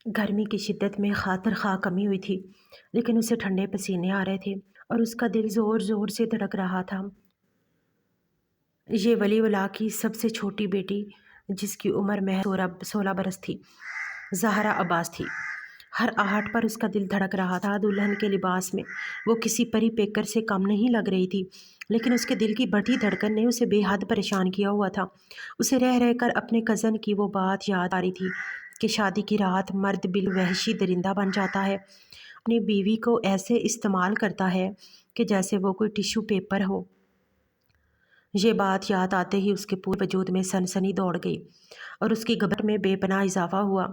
گرمی کی شدت میں خاطر خواہ کمی ہوئی تھی، لیکن اسے ٹھنڈے پسینے آ رہے تھے اور اس کا دل زور زور سے دھڑک رہا تھا۔ یہ ولی اللہ کی سب سے چھوٹی بیٹی، جس کی عمر محض 16 برس تھی، زہرا عباس تھی۔ ہر آہٹ پر اس کا دل دھڑک رہا تھا۔ دلہن کے لباس میں وہ کسی پری پیکر سے کم نہیں لگ رہی تھی، لیکن اس کے دل کی بڑھتی دھڑکن نے اسے بے حد پریشان کیا ہوا تھا۔ اسے رہ رہ کر اپنے کزن کی وہ بات یاد آ رہی تھی کہ شادی کی رات مرد وحشی درندہ بن جاتا ہے، اپنی بیوی کو ایسے استعمال کرتا ہے کہ جیسے وہ کوئی ٹیشو پیپر ہو۔ یہ بات یاد آتے ہی اس کے پورے وجود میں سنسنی دوڑ گئی اور اس کی گھبراہٹ میں بے پناہ اضافہ ہوا۔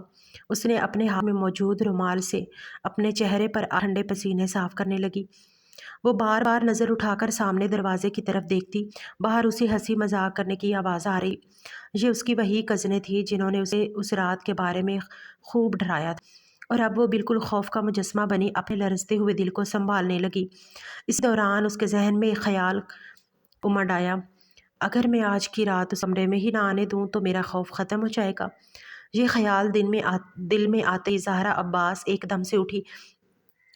اس نے اپنے ہاتھ میں موجود رومال سے اپنے چہرے پر ٹھنڈے پسینے صاف کرنے لگی۔ وہ بار بار نظر اٹھا کر سامنے دروازے کی طرف دیکھتی۔ باہر اسے ہنسی مذاق کرنے کی آواز آ رہی۔ یہ اس کی وہی کزنیں تھیں جنہوں نے اسے اس رات کے بارے میں خوب ڈرایا تھا، اور اب وہ بالکل خوف کا مجسمہ بنی اپنے لرزتے ہوئے دل کو سنبھالنے لگی۔ اس دوران اس کے ذہن میں ایک خیال امڑ آیا، اگر میں آج کی رات اس کمرے میں ہی نہ آنے دوں تو میرا خوف ختم ہو جائے گا۔ یہ خیال دل میں آتے ہی زہرا عباس ایک دم سے اٹھی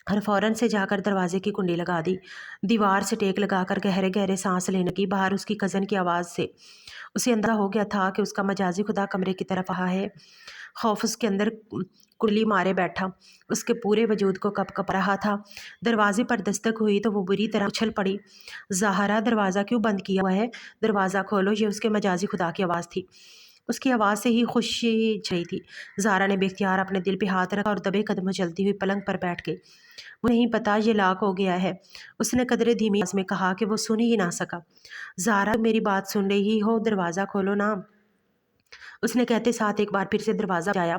اور فوراً سے جا کر دروازے کی کنڈی لگا دی۔ دیوار سے ٹیک لگا کر گہرے گہرے سانس لینے لگی۔ باہر اس کی کزن کی آواز سے اسے اندازہ ہو گیا تھا کہ اس کا مجازی خدا کمرے کی طرف آیا ہے۔ خوف اس کے اندر کڑلی مارے بیٹھا، اس کے پورے وجود کو کپ کپ رہا تھا۔ دروازے پر دستک ہوئی تو وہ بری طرح اچھل پڑی۔ زہرا، دروازہ کیوں بند کیا ہوا ہے؟ دروازہ کھولو۔ یہ اس کے مجازی خدا کی آواز تھی۔ اس کی آواز سے ہی خوشی چھا رہی تھی۔ زہرا نے بے اختیار اپنے دل پہ ہاتھ رکھا اور دبے قدموں چلتی ہوئی پلنگ پر بیٹھ گئی۔ مجھے نہیں پتا، یہ لاک ہو گیا ہے، اس نے قدرے دھیمی آواز میں کہا کہ وہ سن ہی نہ سکا۔ زہرا، تم میری بات سن رہی ہو؟ دروازہ کھولو نا، اس نے کہتے ساتھ ایک بار پھر سے دروازہ بجایا۔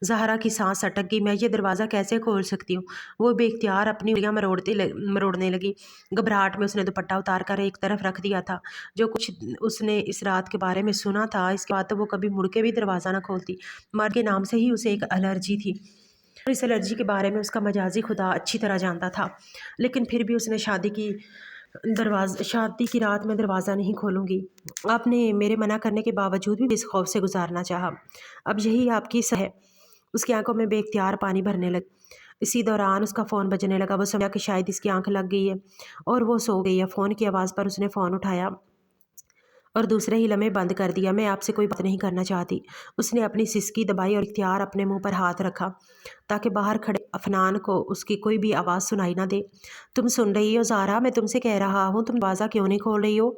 زہرا کی سانس اٹک گئی۔ میں یہ دروازہ کیسے کھول سکتی ہوں؟ وہ بے اختیار اپنی انگلیاں مروڑنے لگی۔ گھبراہٹ میں اس نے دوپٹہ اتار کر ایک طرف رکھ دیا تھا۔ جو کچھ اس نے اس رات کے بارے میں سنا تھا، اس کے بعد تو وہ کبھی مڑ کے بھی دروازہ نہ کھولتی۔ مرد کے نام سے ہی اسے ایک الرجی تھی، اور اس الرجی کے بارے میں اس کا مجازی خدا اچھی طرح جانتا تھا، لیکن پھر بھی اس نے شادی کی رات میں دروازہ نہیں کھولوں گی۔ آپ نے میرے منع کرنے کے باوجود بھی اس خوف سے گزارنا چاہا۔ اب یہی آپ کی سزا ہے۔ اس کی آنکھوں میں بے اختیار پانی بھرنے لگا۔ اسی دوران اس کا فون بجنے لگا۔ وہ سمجھا کہ شاید اس کی آنکھ لگ گئی ہے اور وہ سو گئی ہے۔ فون کی آواز پر اس نے فون اٹھایا اور دوسرے ہی لمحے بند کر دیا۔ میں آپ سے کوئی بات نہیں کرنا چاہتی۔ اس نے اپنی سسکی دبائی اور اختیار اپنے منہ پر ہاتھ رکھا تاکہ باہر کھڑے افنان کو اس کی کوئی بھی آواز سنائی نہ دے۔ تم سن رہی ہو زہرا؟ میں تم سے کہہ رہا ہوں، تم دروازہ کیوں نہیں کھول رہی ہو؟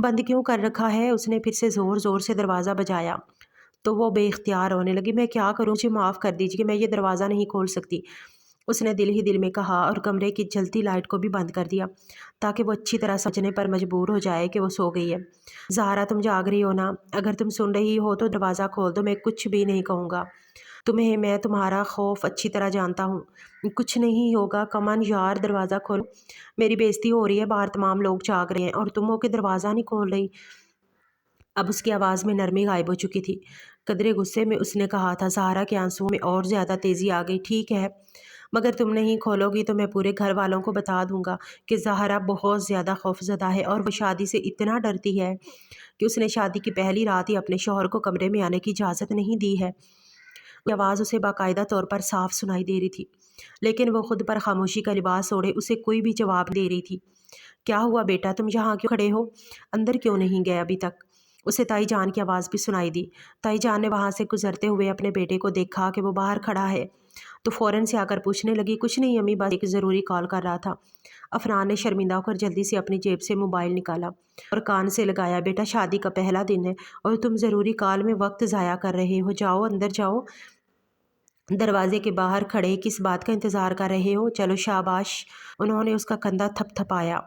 بند کیوں کر رکھا ہے؟ اس نے پھر سے زور زور سے دروازہ بجایا تو وہ بے اختیار رونے لگی۔ میں کیا کروں؟ مجھے معاف کر دیجیے، میں یہ دروازہ نہیں کھول سکتی، اس نے دل ہی دل میں کہا، اور کمرے کی جلتی لائٹ کو بھی بند کر دیا تاکہ وہ اچھی طرح سمجھنے پر مجبور ہو جائے کہ وہ سو گئی ہے۔ زہرا، تم جاگ رہی ہو نا؟ اگر تم سن رہی ہو تو دروازہ کھول دو، میں کچھ بھی نہیں کہوں گا تمہیں۔ میں تمہارا خوف اچھی طرح جانتا ہوں، کچھ نہیں ہوگا۔ کمان یار، دروازہ کھولو، میری بے عزتی ہو رہی ہے، باہر تمام لوگ جاگ رہے ہیں اور تم ہو کے دروازہ نہیں کھول رہی۔ اب اس کی آواز میں نرمی غائب ہو چکی تھی۔ قدرے غصے میں اس نے کہا تھا۔ زہرا کے آنسوؤں میں اور زیادہ تیزی آ گئی۔ ٹھیک ہے، مگر تم نہیں کھولو گی تو میں پورے گھر والوں کو بتا دوں گا کہ زہرا بہت زیادہ خوفزدہ ہے اور وہ شادی سے اتنا ڈرتی ہے کہ اس نے شادی کی پہلی رات ہی اپنے شوہر کو کمرے میں آنے کی اجازت نہیں دی ہے۔ یہ آواز اسے باقاعدہ طور پر صاف سنائی دے رہی تھی، لیکن وہ خود پر خاموشی کا لباس اوڑھے اسے کوئی بھی جواب دے رہی تھی۔ کیا ہوا بیٹا؟ تم یہاں کیوں کھڑے ہو؟ اندر کیوں نہیں گئے ابھی تک؟ اسے تائی جان کی آواز بھی سنائی دی۔ تائی جان نے وہاں سے گزرتے ہوئے اپنے بیٹے کو دیکھا کہ وہ باہر کھڑا ہے تو فوراً سے آ کر پوچھنے لگی، کچھ نہیں امی، بس ایک ضروری کال کر رہا تھا۔ افنان نے شرمندہ ہو کر جلدی سے اپنی جیب سے موبائل نکالا اور کان سے لگایا۔ بیٹا، شادی کا پہلا دن ہے اور تم ضروری کال میں وقت ضائع کر رہے ہو، جاؤ اندر جاؤ۔ دروازے کے باہر کھڑے کس بات کا انتظار کر رہے ہو؟ چلو شاباش۔ انہوں نے اس کا کندھا تھپ تھپایا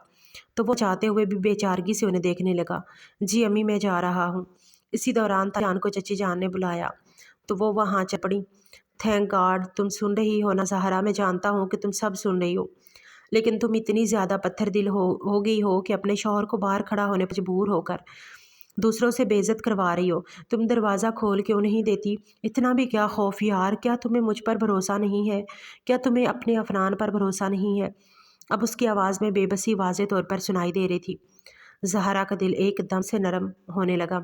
تو وہ چاہتے ہوئے بھی بے چارگی سے انہیں دیکھنے لگا۔ جی امی، میں جا رہا ہوں۔ اسی دوران تائی جان کو چچی جان نے بلایا تو وہ وہاں چل پڑی۔ تھینک گاڈ تم سن رہی ہو نا زہرا؟ میں جانتا ہوں کہ تم سب سن رہی ہو، لیکن تم اتنی زیادہ پتھر دل ہو گئی ہو کہ اپنے شوہر کو باہر کھڑا ہونے پر مجبور ہو کر دوسروں سے بے عزت کروا رہی ہو۔ تم دروازہ کھول کیوں نہیں دیتی؟ اتنا بھی کیا خوف یار؟ کیا تمہیں مجھ پر بھروسہ نہیں ہے؟ کیا تمہیں اپنے افنان پر بھروسہ نہیں ہے؟ اب اس کی آواز میں بے بسی واضح طور پر سنائی دے رہی تھی۔ زہرا کا دل ایک دم سے نرم ہونے لگا،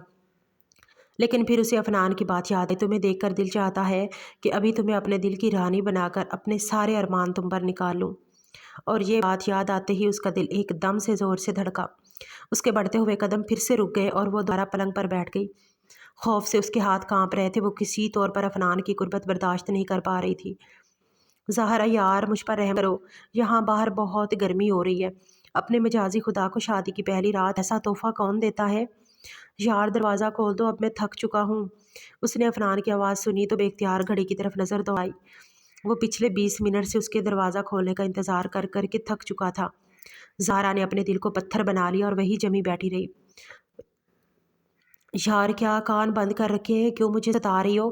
لیکن پھر اسے عفنان کی بات یاد ہے، تمہیں دیکھ کر دل چاہتا ہے کہ ابھی تمہیں اپنے دل کی رانی بنا کر اپنے سارے ارمان تم پر نکال لوں۔ اور یہ بات یاد آتے ہی اس کا دل ایک دم سے زور سے دھڑکا، اس کے بڑھتے ہوئے قدم پھر سے رک گئے اور وہ دوبارہ پلنگ پر بیٹھ گئی۔ خوف سے اس کے ہاتھ کانپ رہے تھے، وہ کسی طور پر عفنان کی قربت برداشت نہیں کر پا رہی تھی۔ زہرا یار مجھ پر رحم کرو، یہاں باہر بہت گرمی ہو رہی ہے، اپنے مجازی خدا کو شادی کی پہلی رات ایسا تحفہ کون دیتا ہے؟ یار دروازہ کھول دو، اب میں تھک چکا ہوں۔ اس نے عفنان کی آواز سنی تو بے اختیار گھڑی کی طرف نظر دوڑائی۔ وہ پچھلے 20 منٹ سے اس کے دروازہ کھولنے کا انتظار کر کر کے تھک چکا تھا۔ زہرا نے اپنے دل کو پتھر بنا لیا اور وہی جمی بیٹھی رہی۔ یار کیا کان بند کر رکھے ہیں، کیوں مجھے ستا رہی ہو؟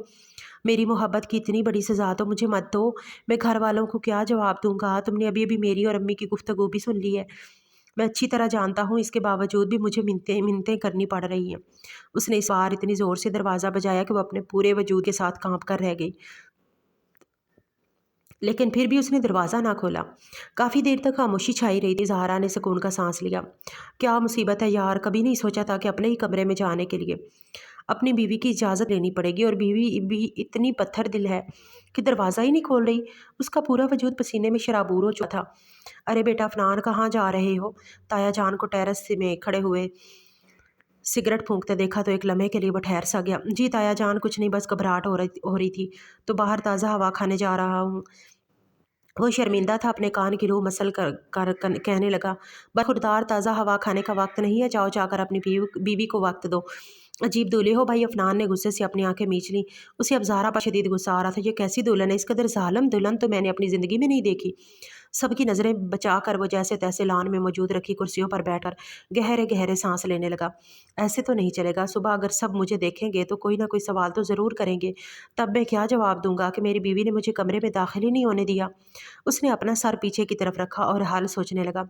میری محبت کی اتنی بڑی سزا تو مجھے مت دو، میں گھر والوں کو کیا جواب دوں گا؟ تم نے ابھی ابھی میری اور امی کی گفتگو بھی سن لی ہے، میں اچھی طرح جانتا ہوں، اس کے باوجود بھی مجھے منتیں کرنی پڑ رہی ہیں۔ اس نے اس بار اتنی زور سے دروازہ بجایا کہ وہ اپنے پورے وجود کے ساتھ کانپ کر رہ گئی، لیکن پھر بھی اس نے دروازہ نہ کھولا۔ کافی دیر تک خاموشی چھائی رہی تھی۔ زہرا نے سکون کا سانس لیا۔ کیا مصیبت ہے یار، کبھی نہیں سوچا تھا کہ اپنے ہی کمرے میں جانے کے لیے اپنی بیوی کی اجازت لینی پڑے گی، اور بیوی بھی اتنی پتھر دل ہے کہ دروازہ ہی نہیں کھول رہی۔ اس کا پورا وجود پسینے میں شرابور ہو چکا تھا۔ ارے بیٹا عفنان، کہاں جا رہے ہو؟ تایا جان کو ٹیرس میں کھڑے ہوئے سگریٹ پھونکتے دیکھا تو ایک لمحے کے لیے وہ ٹھہر سا گیا۔ جی تایا جان، کچھ نہیں، بس گھبراہٹ ہو رہی تھی تو باہر تازہ ہوا کھانے جا رہا ہوں۔ وہ شرمندہ تھا، اپنے کان کی روح مسل کر کہنے لگا، برخوردار تازہ ہوا کھانے کا وقت نہیں ہے، جاؤ جا کر اپنی بیوی کو وقت دو۔ عجیب دولہے ہو بھائی۔ عفنان نے غصے سے اپنی آنکھیں میچ لیں۔ اسے اب زہرا پر شدید غصہ آ رہا تھا۔ یہ کیسی دلہن ہے؟ اس قدر ظالم دلہن تو میں نے اپنی زندگی میں نہیں دیکھی۔ سب کی نظریں بچا کر وہ جیسے تیسے لان میں موجود رکھی کرسیوں پر بیٹھ کر گہرے گہرے سانس لینے لگا۔ ایسے تو نہیں چلے گا، صبح اگر سب مجھے دیکھیں گے تو کوئی نہ کوئی سوال تو ضرور کریں گے، تب میں کیا جواب دوں گا کہ میری بیوی نے مجھے کمرے میں داخل ہی نہیں ہونے دیا؟ اس نے اپنا سر پیچھے کی طرف رکھا اور حل سوچنے لگا۔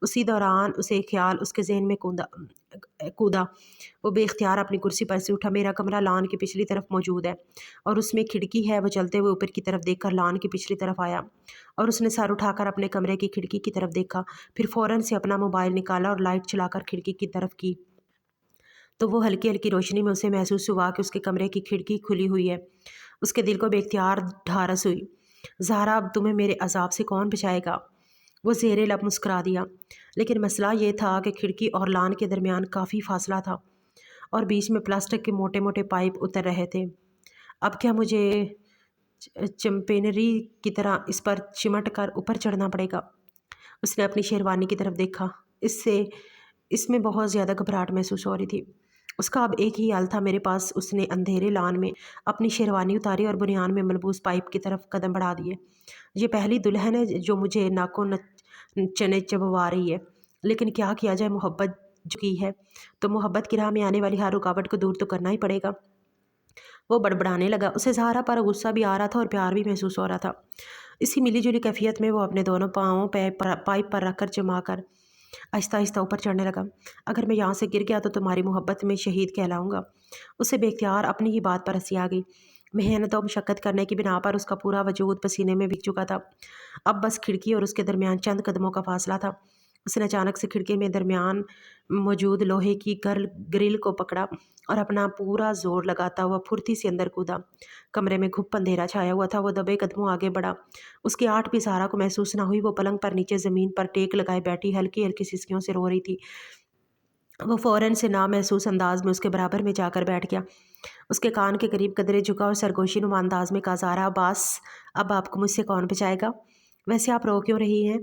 اسی دوران اسے ایک خیال اس کے ذہن میں کودا۔ وہ بے اختیار اپنی کرسی پر سے اٹھا۔ میرا کمرہ لان کی پچھلی طرف موجود ہے اور اس میں کھڑکی ہے۔ وہ چلتے ہوئے اوپر کی طرف دیکھ کر لان کی پچھلی طرف آیا اور اس نے سر اٹھا کر اپنے کمرے کی کھڑکی کی طرف دیکھا، پھر فوراً سے اپنا موبائل نکالا اور لائٹ چلا کر کھڑکی کی طرف کی تو وہ ہلکی ہلکی روشنی میں اسے محسوس ہوا کہ اس کے کمرے کی کھڑکی کھلی ہوئی ہے۔ اس کے دل کو بے اختیار ڈھارس ہوئی۔ زہرا، اب تمہیں میرے عذاب سے کون بچائے گا؟ وہ زیر لب مسکرا دیا۔ لیکن مسئلہ یہ تھا کہ کھڑکی اور لان کے درمیان کافی فاصلہ تھا اور بیچ میں پلاسٹک کے موٹے موٹے پائپ اتر رہے تھے۔ اب کیا مجھے چمپینری کی طرح اس پر چمٹ کر اوپر چڑھنا پڑے گا؟ اس نے اپنی شیروانی کی طرف دیکھا۔ اس میں بہت زیادہ گھبراہٹ محسوس ہو رہی تھی۔ اس کا اب ایک ہی حال تھا میرے پاس۔ اس نے اندھیرے لان میں اپنی شیروانی اتاری اور بنیان میں ملبوس پائپ کی طرف قدم بڑھا دیے۔ یہ پہلی دلہن ہے جو مجھے ناکو چنے چبوا رہی ہے، لیکن کیا کیا جائے، محبت جو کی ہے تو محبت کی راہ میں آنے والی ہر رکاوٹ کو دور تو کرنا ہی پڑے گا۔ وہ بڑبڑانے لگا۔ اسے زہرا پر غصہ بھی آ رہا تھا اور پیار بھی محسوس ہو رہا تھا۔ اسی ملی جلی کیفیت میں وہ اپنے دونوں پاؤں پائپ پر رکھ کر جما کر آہستہ آہستہ اوپر چڑھنے لگا۔ اگر میں یہاں سے گر گیا تو تمہاری محبت میں شہید کہلاؤں گا۔ اسے بے اختیار اپنی ہی بات پر ہنسی آ گئی۔ محنت و مشقت کرنے کی بنا پر اس کا پورا وجود پسینے میں بھیگ چکا تھا۔ اب بس کھڑکی اور اس کے درمیان چند قدموں کا فاصلہ تھا۔ اس نے اچانک سے کھڑکی میں درمیان موجود لوہے کی گرل کو پکڑا اور اپنا پورا زور لگاتا ہوا پھرتی سے اندر کودا۔ کمرے میں گھپ اندھیرا چھایا ہوا تھا۔ وہ دبے قدموں آگے بڑھا۔ اس کی آٹ بھی زہرا کو محسوس نہ ہوئی۔ وہ پلنگ پر نیچے زمین پر ٹیک لگائے بیٹھی ہلکی ہلکی سسکیوں سے رو رہی تھی۔ وہ فوراً سے نامحسوس انداز میں اس کے برابر میں جا کر بیٹھ گیا۔ اس کے کان کے قریب قدرے جھکا اور سرگوشی نما انداز میں کہا، زہرا عباس، اب آپ کو مجھ سے کون بچائے گا؟ ویسے آپ رو کیوں رہی ہیں؟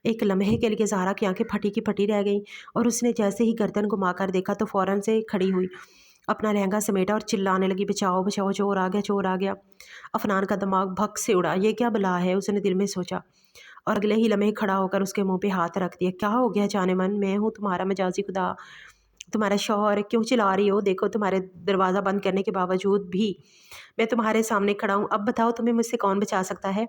ایک لمحے کے لیے زہرا کی آنکھیں پھٹی کی پھٹی رہ گئیں اور اس نے جیسے ہی گردن گھما کر دیکھا تو فوراً سے کھڑی ہوئی، اپنا لہنگا سمیٹا اور چلانے لگی، بچاؤ بچاؤ، چور آ گیا، چور آ گیا۔ عفنان کا دماغ بھگ سے اڑا۔ یہ کیا بلا ہے، اس نے دل میں سوچا، اور اگلے ہی لمحے کھڑا ہو کر اس کے منہ پہ ہاتھ رکھ دیا۔ کیا ہو گیا جانے من؟ میں ہوں تمہارا مجازی خدا، تمہارا شوہر، کیوں چلا رہی ہو؟ دیکھو تمہارے دروازہ بند کرنے کے باوجود بھی میں تمہارے سامنے کھڑا ہوں۔ اب بتاؤ تمہیں مجھ سے کون بچا سکتا ہے؟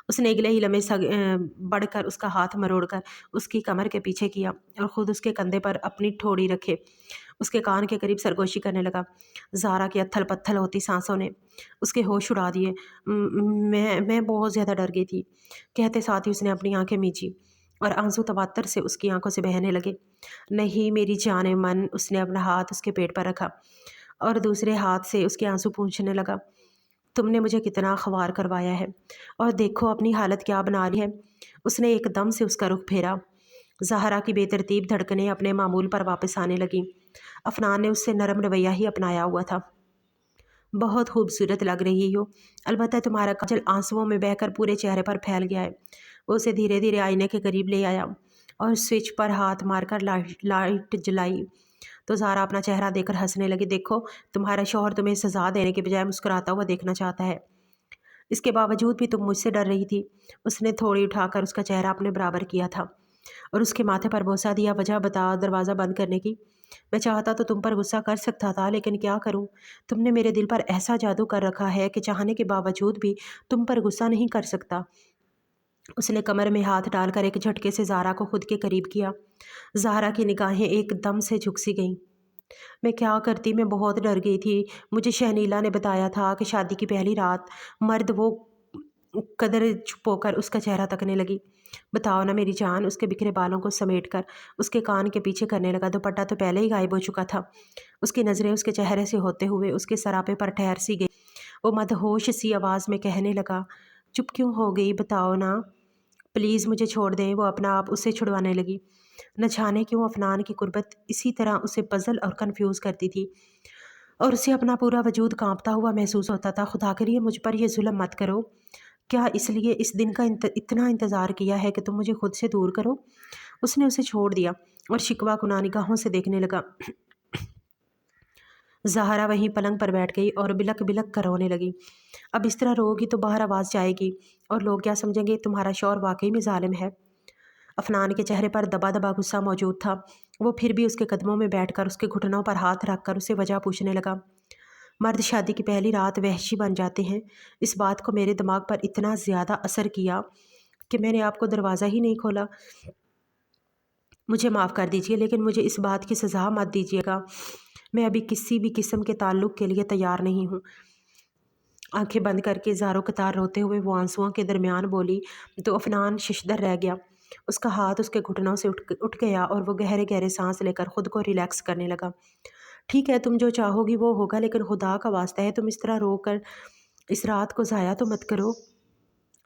اس نے اگلے ہی لمحے بڑھ کر اس کا ہاتھ مروڑ کر اس کی کمر کے پیچھے کیا اور خود اس کے کندھے پر اپنی ٹھوڑی رکھے اس کے کان کے قریب سرگوشی کرنے لگا۔ زہرا کی اتھل پتھل ہوتی سانسوں نے اس کے ہوش اڑا دیے۔ میں بہت زیادہ ڈر گئی تھی، کہتے ساتھ ہی اس نے اپنی آنکھیں میچی اور آنسو تواتر سے اس کی آنکھوں سے بہنے لگے۔ نہیں میری جان من، اس نے اپنا ہاتھ اس کے پیٹ پر رکھا और दूसरे हाथ से उसके आंसू पोंछने लगा। तुमने मुझे कितना ख्वार करवाया है, और देखो अपनी हालत क्या बना ली है। उसने एकदम से उसका रुख फेरा। ज़हरा की बेतरतीब धड़कनें अपने मामूल पर वापस आने लगीं। अफनान ने उससे नरम रवैया ही अपनाया हुआ था। बहुत खूबसूरत लग रही हो, अलबत्ता तुम्हारा काजल आंसुओं में बहकर पूरे चेहरे पर फैल गया है। वो उसे धीरे धीरे आईने के करीब ले आया और स्विच पर हाथ मारकर लाइट जलाई। तो ज़ारा अपना चेहरा देखकर हंसने लगी। देखो, तुम्हारा शौहर तुम्हें सजा देने के बजाय मुस्कुराता हुआ देखना चाहता है। इसके बावजूद भी तुम मुझसे डर रही थी। उसने थोड़ी उठाकर उसका चेहरा अपने बराबर किया था और उसके माथे पर बोसा दिया। वजह बता दरवाज़ा बंद करने की। मैं चाहता तो तुम पर गुस्सा कर सकता था, लेकिन क्या करूं। तुमने मेरे दिल पर ऐसा जादू कर रखा है कि चाहने के बावजूद भी तुम पर गुस्सा नहीं कर सकता। उसने कमर में हाथ डालकर एक झटके से ज़ारा को खुद के करीब किया। ज़ारा की निगाहें एकदम से झुक सी गईं। मैं क्या करती, मैं बहुत डर गई थी। मुझे शहनीला ने बताया था कि शादी की पहली रात मर्द वो कदर छुपोकर उसका चेहरा तकने लगी। बताओ ना मेरी जान। उसके बिखरे बालों को समेटकर उसके कान के पीछे करने लगा। दुपट्टा तो पहले ही गायब हो चुका था। उसकी नज़रें उसके चेहरे से होते हुए उसके सरापे पर ठहर सी गई। वो मदहोश सी आवाज़ में कहने लगा, चुप क्यों हो गई, बताओ ना, प्लीज़ मुझे छोड़ दें। वो अपना आप उससे छुड़वाने लगी। न जाने क्यों अफनान की गुर्बत इसी तरह उसे पजल और कंफ्यूज करती थी, और उसे अपना पूरा वजूद कांपता हुआ महसूस होता था। खुदा के लिए मुझ पर यह जुल्म मत करो। क्या इसलिए इस दिन का इतना इंतज़ार किया है कि तुम मुझे खुद से दूर करो। उसने उसे छोड़ दिया और शिकवा कुना निगाहों से देखने लगा। ज़हरा वहीं पलंग पर बैठ गई और बिलक बिलक कर रोने लगी। अब इस तरह रोगी तो बाहर आवाज़ जाएगी और लोग क्या समझेंगे, तुम्हारा शौहर वाकई में जालिम है। अफनान के चेहरे पर दबा दबा गुस्सा मौजूद था। वो फिर भी उसके कदमों में बैठकर उसके घुटनों पर हाथ रखकर उसे वजह पूछने लगा। मर्द शादी की पहली रात वहशी बन जाते हैं। इस बात को मेरे दिमाग पर इतना ज़्यादा असर किया कि मैंने आपको दरवाज़ा ही नहीं खोला। मुझे माफ़ कर दीजिए, लेकिन मुझे इस बात की सज़ा मत दीजिएगा। मैं अभी किसी भी किस्म के ताल्लुक़ के लिए तैयार नहीं हूँ। आंखें बंद करके ज़ारो कतार रोते हुए वो आंसुओं के दरमियान बोली। तो अफनान शिशदर रह गया। उसका हाथ उसके घुटनों से उठ गया और वो गहरे गहरे सांस लेकर खुद को रिलैक्स करने लगा। ठीक है, तुम जो चाहोगी वो होगा, लेकिन खुदा का वास्ता है तुम इस तरह रो कर इस रात को ज़ाया तो मत करो।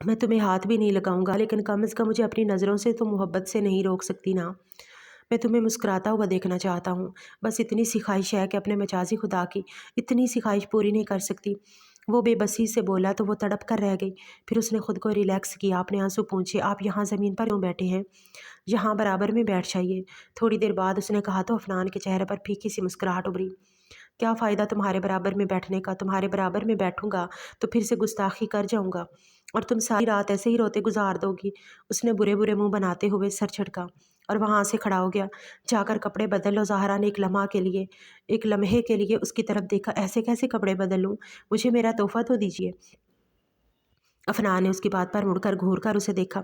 मैं तुम्हें हाथ भी नहीं लगाऊंगा, लेकिन कम अज़ कम मुझे अपनी नज़रों से तो मोहब्बत से नहीं रोक सकती ना। मैं तुम्हें मुस्कुराता हुआ देखना चाहता हूँ। बस इतनी सी ख्वाहिश है कि अपने मजाजी खुदा की इतनी सी ख्वाहिश पूरी नहीं कर सकती। वो बेबसी से बोला तो वो तड़प कर रह गई। फिर उसने खुद को रिलैक्स किया। अपने आंसू पूछे, आप यहाँ ज़मीन पर क्यों बैठे हैं? यहाँ बराबर में बैठ जाइए। थोड़ी देर बाद उसने कहा तो अफनान के चेहरे पर फीकी सी मुस्कुराहट उभरी। क्या फ़ायदा तुम्हारे बराबर में बैठने का। तुम्हारे बराबर में बैठूंगा तो फिर से गुस्ताखी कर जाऊंगा और तुम सारी रात ऐसे ही रोते गुजार दोगी। उसने बुरे बुरे मुंह बनाते हुए सर झटका और वहाँ से खड़ा हो गया। जाकर कपड़े बदल लो। ज़ाहरा ने एक लम्हे के लिए उसकी तरफ देखा। ऐसे कैसे कपड़े बदल लूँ, मुझे मेरा तोहफ़ा तो दीजिए। अफनान ने उसकी बात पर मुड़कर घूर कर उसे देखा।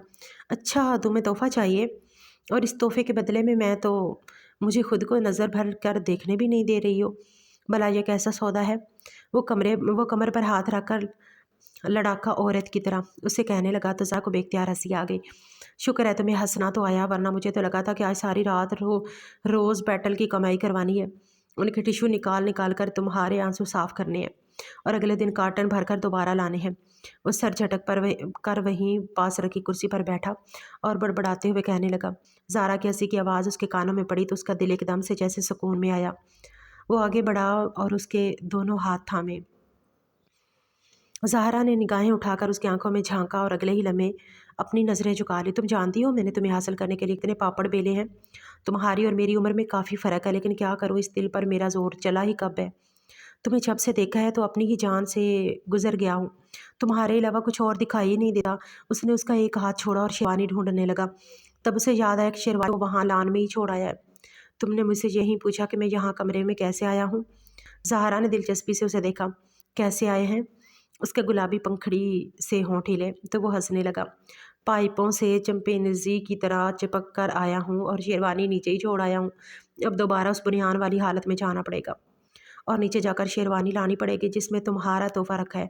अच्छा, तुम्हें तोहफ़ा चाहिए, और इस तोहफे के बदले में मैं तो मुझे खुद को नज़र भर कर देखने भी नहीं दे रही हो। भला ये कैसा सौदा है। वो कमर पर हाथ रखकर लड़ाका औरत की तरह उससे कहने लगा। तो ज़ा को बेख्तियार हंसी आ गई। शुक्र है तुम्हें हंसना तो आया, वरना मुझे तो लगा था कि आज सारी रात रोज़ बैटल की कमाई करवानी है। उनके टिश्यू निकाल निकाल कर तुम्हारे आंसू साफ़ करने हैं और अगले दिन कार्टन भरकर दोबारा लाने हैं। वो सर झटक कर वहीं पास रखी कुर्सी पर बैठा और बड़बड़ाते हुए कहने लगा। ज़ारा की हंसी की आवाज़ उसके कानों में पड़ी तो उसका दिल एकदम से जैसे सुकून में आया। वो आगे बढ़ा और उसके दोनों हाथ थामे। ज़ाहरा ने निगाहें उठाकर उसकी आंखों में झांका और अगले ही लम्हे अपनी नज़रें झुका ली। तुम जानती हो मैंने तुम्हें हासिल करने के लिए इतने पापड़ बेले हैं। तुम्हारी और मेरी उम्र में काफ़ी फ़र्क है, लेकिन क्या करूँ, इस दिल पर मेरा जोर चला ही कब है। तुम्हें जब से देखा है तो अपनी ही जान से गुजर गया हूँ। तुम्हारे अलावा कुछ और दिखाई ही नहीं देता। उसने उसका एक हाथ छोड़ा और शेरवानी ढूंढने लगा। तब उसे याद आया कि शेरवानी को वहाँ लान में ही छोड़ आया है। तुमने मुझसे यही पूछा कि मैं यहाँ कमरे में कैसे आया हूँ। ज़ाहरा ने दिलचस्पी से उसे देखा। कैसे आए हैं? उसके गुलाबी पंखड़ी से होंठ हिले तो वो हंसने लगा। पाइपों से चंपेंजी की तरह चिपक कर आया हूँ और शेरवानी नीचे ही छोड़ आया हूँ। अब दोबारा उस बुनियान वाली हालत में जाना पड़ेगा और नीचे जाकर शेरवानी लानी पड़ेगी जिसमें तुम्हारा तोहफ़ा रखा है।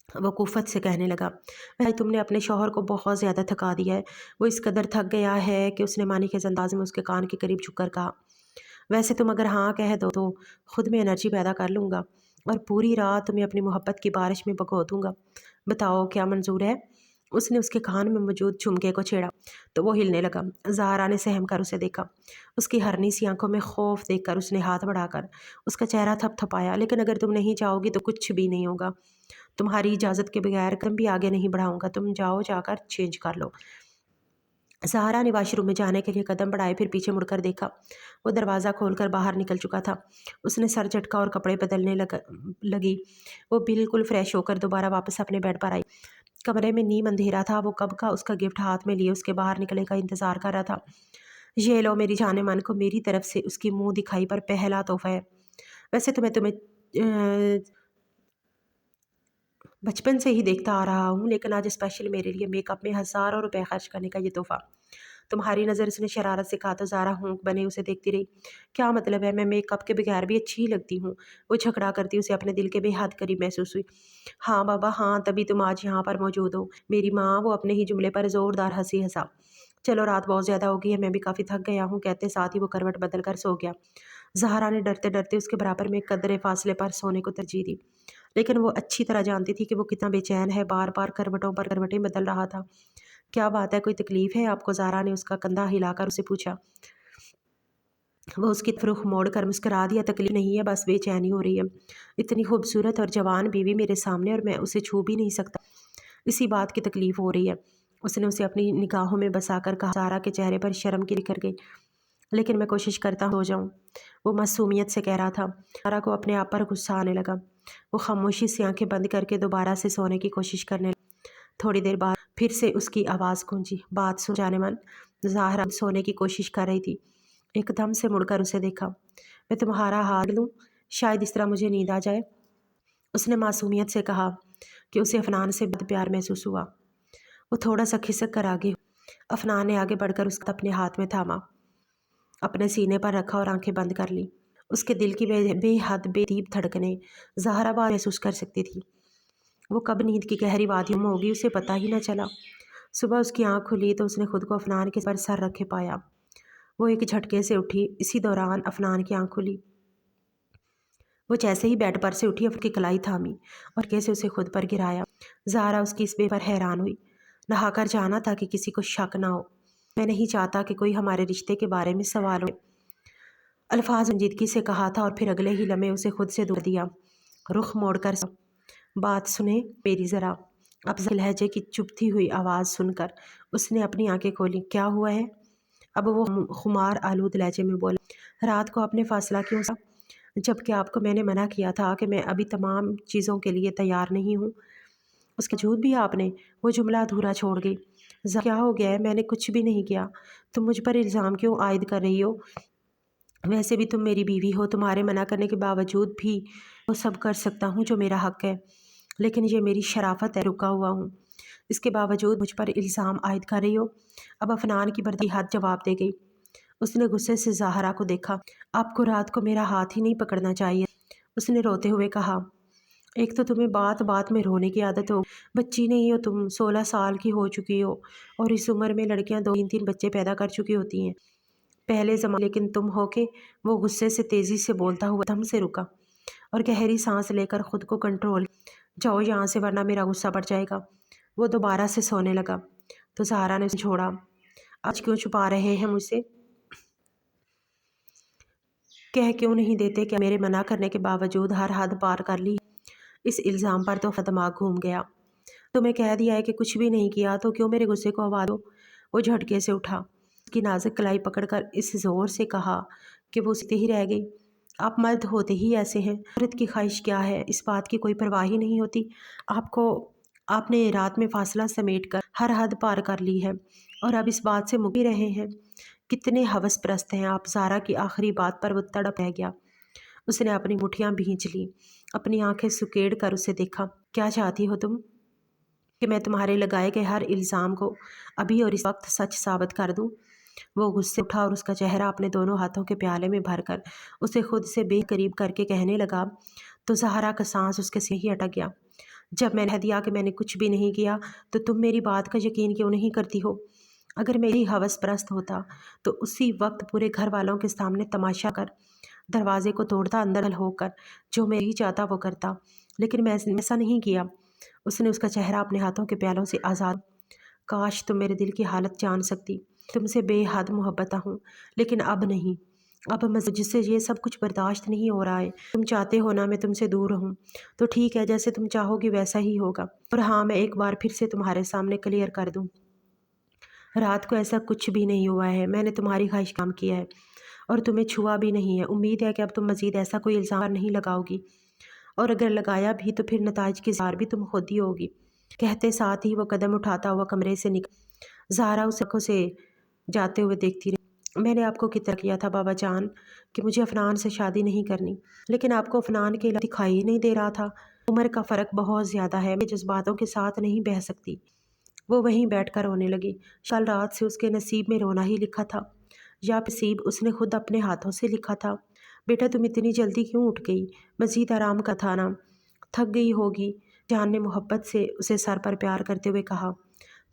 वो कुफ़त से कहने लगा। भाई, तुमने अपने शौहर को बहुत ज़्यादा थका दिया है। वो इस कदर थक गया है कि उसने मानी के अंदाज में उसके कान के करीब झुककर कहा। वैसे तुम अगर हाँ कह दो तो खुद में एनर्जी पैदा कर लूँगा और पूरी रात तुम्हें अपनी मोहब्बत की बारिश में भगो दूंगा। बताओ क्या मंजूर है? उसने उसके कान में मौजूद झुमके को छेड़ा तो वो हिलने लगा। ज़ाहरा ने सहम कर उसे देखा। उसकी हरनी सी आंखों में खौफ देखकर उसने हाथ बढ़ाकर उसका चेहरा थपथपाया। लेकिन अगर तुम नहीं चाहोगी तो कुछ भी नहीं होगा। तुम्हारी इजाज़त के बगैर कदम भी आगे नहीं बढ़ाऊंगा। तुम जाओ, जाकर चेंज कर लो। सहारा ने वॉशरूम में जाने के लिए कदम बढ़ाए, फिर पीछे मुड़कर देखा। वो दरवाज़ा खोलकर बाहर निकल चुका था। उसने सर झटका और कपड़े बदलने लगी। वो बिल्कुल फ्रेश होकर दोबारा वापस अपने बेड पर आई। कमरे में नीम अंधेरा था। वो कब का उसका गिफ्ट हाथ में लिए उसके बाहर निकले का इंतज़ार कर रहा था। ये लो मेरी जाने मन को मेरी तरफ से उसकी मुंह दिखाई पर पहला तोहफा है। वैसे तो मैं तुम्हें बचपन से ही देखता आ रहा हूँ, लेकिन आज स्पेशल मेरे लिए मेकअप में हज़ारों रुपए खर्च करने का ये तोहफा। तुम्हारी नज़र, उसने शरारत से कहा तो ज़ारा हूँक बने उसे देखती रही। क्या मतलब है? मैं मेकअप के बगैर भी अच्छी ही लगती हूँ। वो झगड़ा करती उसे अपने दिल के बेहद करीब महसूस हुई। हाँ बाबा हाँ, तभी तुम आज यहाँ पर मौजूद हो मेरी माँ। वो अपने ही जुमले पर ज़ोरदार हंसी हंसा। चलो रात बहुत ज़्यादा हो गई है, मैं भी काफ़ी थक गया हूँ, कहते साथ ही वो करवट बदल कर सो गया। ज़हरा ने डरते डरते उसके बराबर में कदरे फासले पर सोने को तरजीह दी। लेकिन वो अच्छी तरह जानती थी कि वो कितना बेचैन है, बार बार करवटों पर करवटें बदल रहा था। क्या बात है, कोई तकलीफ है आपको? ज़ारा ने उसका कंधा हिलाकर उसे पूछा। वो उसकी तरफ रुख मोड़ कर मुस्कुरा दिया। तकलीफ नहीं है, बस बेचैनी हो रही है। इतनी खूबसूरत और जवान बीवी मेरे सामने और मैं उसे छू भी नहीं सकता, इसी बात की तकलीफ हो रही है। उसने उसे अपनी निगाहों में बसाकर कहा। ज़ारा के चेहरे पर शर्म की निखर गई। लेकिन मैं कोशिश करता हो जाऊं, वो मासूमियत से कह रहा था। ज़ारा को अपने आप पर गुस्सा आने लगा। वो खामोशी से आंखें बंद करके दोबारा से सोने की कोशिश करने लगी। थोड़ी देर बाद फिर से उसकी आवाज़ गूंजी। बात सुन जाने मन। ज़ाहरा सोने की कोशिश कर रही थी। एकदम से मुड़कर उसे देखा। मैं तुम्हारा हाथ लूँ, शायद इस तरह मुझे नींद आ जाए, उसने मासूमियत से कहा कि उसे अफनान से बहुत प्यार महसूस हुआ। वो थोड़ा सा खिसक कर आगे। अफनान ने आगे बढ़कर उसका अपने हाथ में थामा, अपने सीने पर रखा और आंखें बंद कर ली। उसके दिल की बेहद बेदीब धड़कनें ज़ाहरा बार महसूस कर सकती थी। वो कब नींद की गहरी वादियों में होगी, उसे पता ही न चला। सुबह उसकी आंख खुली तो उसने खुद को अफनान के पर सर रखे पाया। वो एक झटके से उठी। इसी दौरान अफनान की आंख खुली। वो जैसे ही बेड पर से उठी, उसकी कलाई थामी और कैसे उसे खुद पर गिराया। ज़ारा उसकी इस बे पर हैरान हुई। नहाकर जाना ताकि किसी को शक ना हो। मैं नहीं चाहता कि कोई हमारे रिश्ते के बारे में सवाल हो, अल्फाज संजीदगी से कहा था और फिर अगले ही लम्हे उसे खुद से दूर दिया। रुख मोड़कर बात सुने मेरी ज़रा। अब लहजे की चुभती हुई आवाज़ सुनकर उसने अपनी आंखें खोली। क्या हुआ है? अब वो खुमार आलूद लहजे में बोला। रात को आपने फासला क्यों सा, जबकि आपको मैंने मना किया था कि मैं अभी तमाम चीज़ों के लिए तैयार नहीं हूँ। उसके झूठ भी आपने। वो जुमला अधूरा छोड़ गई। क्या हो गया है? मैंने कुछ भी नहीं किया। तुम मुझ पर इल्ज़ाम क्यों आयद कर रही हो? वैसे भी तुम मेरी बीवी हो। तुम्हारे मना करने के बावजूद भी वो सब कर सकता हूँ जो मेरा हक है। लेकिन ये मेरी शराफत है, रुका हुआ हूँ। इसके बावजूद मुझ पर इल्ज़ाम आयद कर रही हो। अब अफनान की बढ़ती हाथ जवाब दे गई। उसने गुस्से से ज़ाहरा को देखा। आपको रात को मेरा हाथ ही नहीं पकड़ना चाहिए, उसने रोते हुए कहा। एक तो तुम्हें बात बात में रोने की आदत हो। बच्ची नहीं हो तुम, 16 साल की हो चुकी हो और इस उम्र में लड़कियां 2-3 बच्चे पैदा कर चुकी होती हैं पहले जमा। लेकिन तुम हो के। वो गुस्से से तेज़ी से बोलता हुआ दम से रुका और गहरी सांस लेकर खुद को कंट्रोल। जाओ यहाँ से वरना मेरा गुस्सा बढ़ जाएगा। वो दोबारा से सोने लगा तो सहारा ने उसे छोड़ा। आज क्यों छुपा रहे हैं मुझसे? कह क्यों नहीं देते कि मेरे मना करने के बावजूद हर हद पार कर ली? इस इल्ज़ाम पर तो दिमाग घूम गया। तुम्हें कह दिया है कि कुछ भी नहीं किया, तो क्यों मेरे गुस्से को हवा दो? वो झटके से उठा, उसकी नाजुक कलाई पकड़कर इस जोर से कहा कि वो सीधी ही रह गई। आप मर्द होते ही ऐसे हैं। औरत की ख्वाहिश क्या है, इस बात की कोई परवाह ही नहीं होती आपको। आपने रात में फासला समेट कर हर हद पार कर ली है और अब इस बात से मुक भी रहे हैं। कितने हवस परस्त हैं आप। ज़ारा की आखिरी बात पर वो तड़प रह गया। उसने अपनी मुठियाँ भींच ली, अपनी आंखें सुकेड़ कर उसे देखा। क्या चाहती हो तुम? कि मैं तुम्हारे लगाए गए हर इल्ज़ाम को अभी और इस वक्त सच साबित कर दूं? वो गुस्से उठा और उसका चेहरा अपने दोनों हाथों के प्याले में भरकर उसे खुद से बेकरीब करके कहने लगा। तो ज़हरा का सांस उसके से ही अटक गया। जब मैंने कह दिया कि मैंने कुछ भी नहीं किया, तो तुम मेरी बात का यकीन क्यों नहीं करती हो? अगर मेरी हवस परस्त होता तो उसी वक्त पूरे घर वालों के सामने तमाशा कर दरवाजे को तोड़ता, अंदर होकर जो मैं ही चाहता वो करता, लेकिन मैं ऐसा नहीं किया। उसने उसका चेहरा अपने हाथों के प्यालों से आज़ाद। काश तुम मेरे दिल की हालत जान सकती। तुमसे बेहद मोहब्बत हूँ, लेकिन अब नहीं। अब मुझसे ये सब कुछ बर्दाश्त नहीं हो रहा है। तुम चाहते हो ना मैं तुमसे दूर रहूँ, तो ठीक है, जैसे तुम चाहोगी वैसा ही होगा। और हाँ, मैं एक बार फिर से तुम्हारे सामने क्लियर कर दूँ, रात को ऐसा कुछ भी नहीं हुआ है। मैंने तुम्हारी ख्वाहिश काम किया है और तुम्हें छुआ भी नहीं है। उम्मीद है कि अब तुम मज़ीद ऐसा कोई इल्ज़ाम नहीं लगाओगी, और अगर लगाया भी तो फिर नताइज की ज़िम्मेदार भी तुम खुद ही होगी। कहते साथ ही वो कदम उठाता हुआ कमरे से निकल। ज़हरा उस आँखों से जाते हुए देखती रही। मैंने आपको कितना किया था बाबा जान कि मुझे अफनान से शादी नहीं करनी, लेकिन आपको अफनान के अलावा दिखाई ही नहीं दे रहा था। उम्र का फ़र्क बहुत ज़्यादा है, मैं जज्बातों के साथ नहीं बह सकती। वो वहीं बैठकर रोने लगी। कल रात से उसके नसीब में रोना ही लिखा था, या नसीब उसने खुद अपने हाथों से लिखा था। बेटा तुम इतनी जल्दी क्यों उठ गई? मज़ीद आराम का था ना, थक गई होगी। जान ने मोहब्बत से उसे सर पर प्यार करते हुए कहा,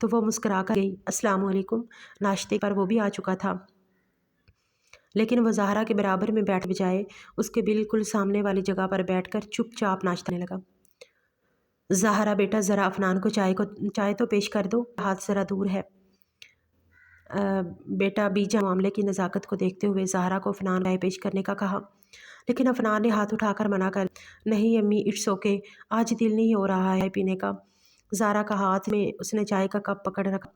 तो वो मुस्कुरा कर गई। अस्सलाम वालेकुम। नाश्ते पर वो भी आ चुका था, लेकिन वो ज़हरा के बराबर में बैठ बजाय उसके बिल्कुल सामने वाली जगह पर बैठकर चुपचाप नाश्ता करने लगा। ज़हरा बेटा ज़रा अफनान को चाय तो पेश कर दो, हाथ ज़रा दूर है। बेटा बीजा मामले की नज़ाकत को देखते हुए ज़हरा को अफनान चाय पेश करने का कहा, लेकिन अफनान ने हाथ उठाकर मना कर, नहीं अम्मी, इट्स ओके, आज दिल नहीं हो रहा है पीने का। ज़हरा का हाथ में उसने चाय का कप पकड़ रखा,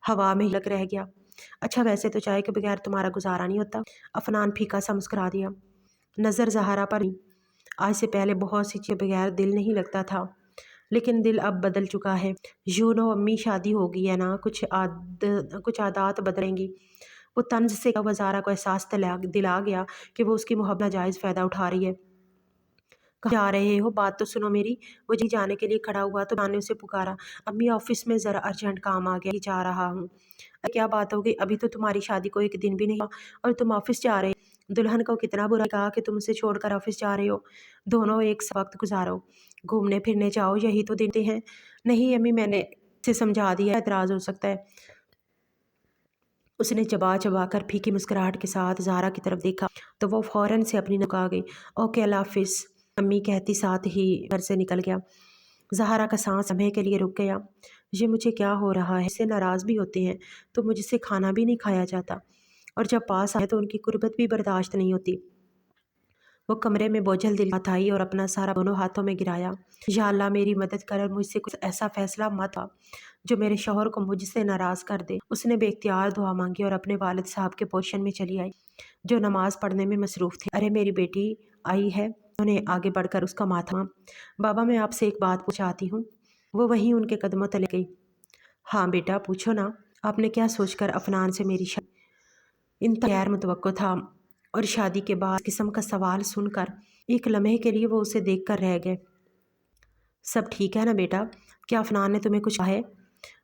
हवा में हिलक रह गया। अच्छा वैसे तो चाय के बगैर तुम्हारा गुजारा नहीं होता। अफनान फीका सा मुस्कुरा दिया, नज़र ज़हरा पर नहीं। आज से पहले बहुत सी चीज़ें बगैर दिल नहीं लगता था, लेकिन दिल अब बदल चुका है। यूँ नो अम्मी, शादी हो गई है ना, कुछ आदत बदलेंगी। वो तंज से कहा। ज़हरा को एहसास दिला गया कि वो उसकी मोहब्बत का जायज़ फ़ायदा उठा रही है। कहाँ जा रहे हो? बात तो सुनो मेरी। वो जी जाने के लिए खड़ा हुआ तो मैंने उसे पुकारा, अम्मी ऑफिस में ज़रा अर्जेंट काम आ गया, ही जा रहा हूँ। अरे क्या बात हो गई? अभी तो तुम्हारी शादी को एक दिन भी नहीं हुआ और तुम ऑफिस जा रहे? दुल्हन को कितना बुरा कहा कि तुम उसे छोड़कर ऑफिस जा रहे हो। दोनों एक साथ वक्त गुजारो, घूमने फिरने जाओ, यही तो दिन हैं। नहीं अम्मी, मैंने से समझा दिया, एतराज़ हो सकता है। उसने चबा चबा कर फीकी मुस्कुराहट के साथ ज़हरा की तरफ देखा, तो वो फ़ौरन से अपनी नुका आ गई। ओके अल्लाह हाफिज़, अम्मी कहती साथ ही घर से निकल गया। ज़हरा का सांस लम्हे के लिए रुक गया। ये मुझे क्या हो रहा है? इससे नाराज़ भी होते हैं तो मुझसे खाना भी नहीं खाया जाता, और जब पास आए तो उनकी कुर्बत भी बर्दाश्त नहीं होती। वो कमरे में बोझल दिल हाथ आई और अपना सारा दोनों हाथों में गिराया। या अल्लाह मेरी मदद कर और मुझसे कुछ ऐसा फैसला मत आ जो मेरे शौहर को मुझसे नाराज़ कर दे। उसने बेख्तियार दुआ मांगी और अपने वालिद साहब के पोर्शन में चली आई, जो नमाज पढ़ने में मसरूफ़ थे। अरे मेरी बेटी आई है। उन्होंने आगे बढ़कर उसका माथा, बाबा मैं आपसे एक बात पूछाती हूँ। वो वहीं उनके कदमों तले गई। हाँ बेटा पूछो ना, आपने क्या सोचकर अफनान से मेरी शादी? इंतहा गैर मुतवक्को था, और शादी के बाद किस्म का सवाल सुनकर एक लम्हे के लिए वो उसे देख कर रह गए। सब ठीक है ना बेटा? क्या अफनान ने तुम्हें कुछ कहा है?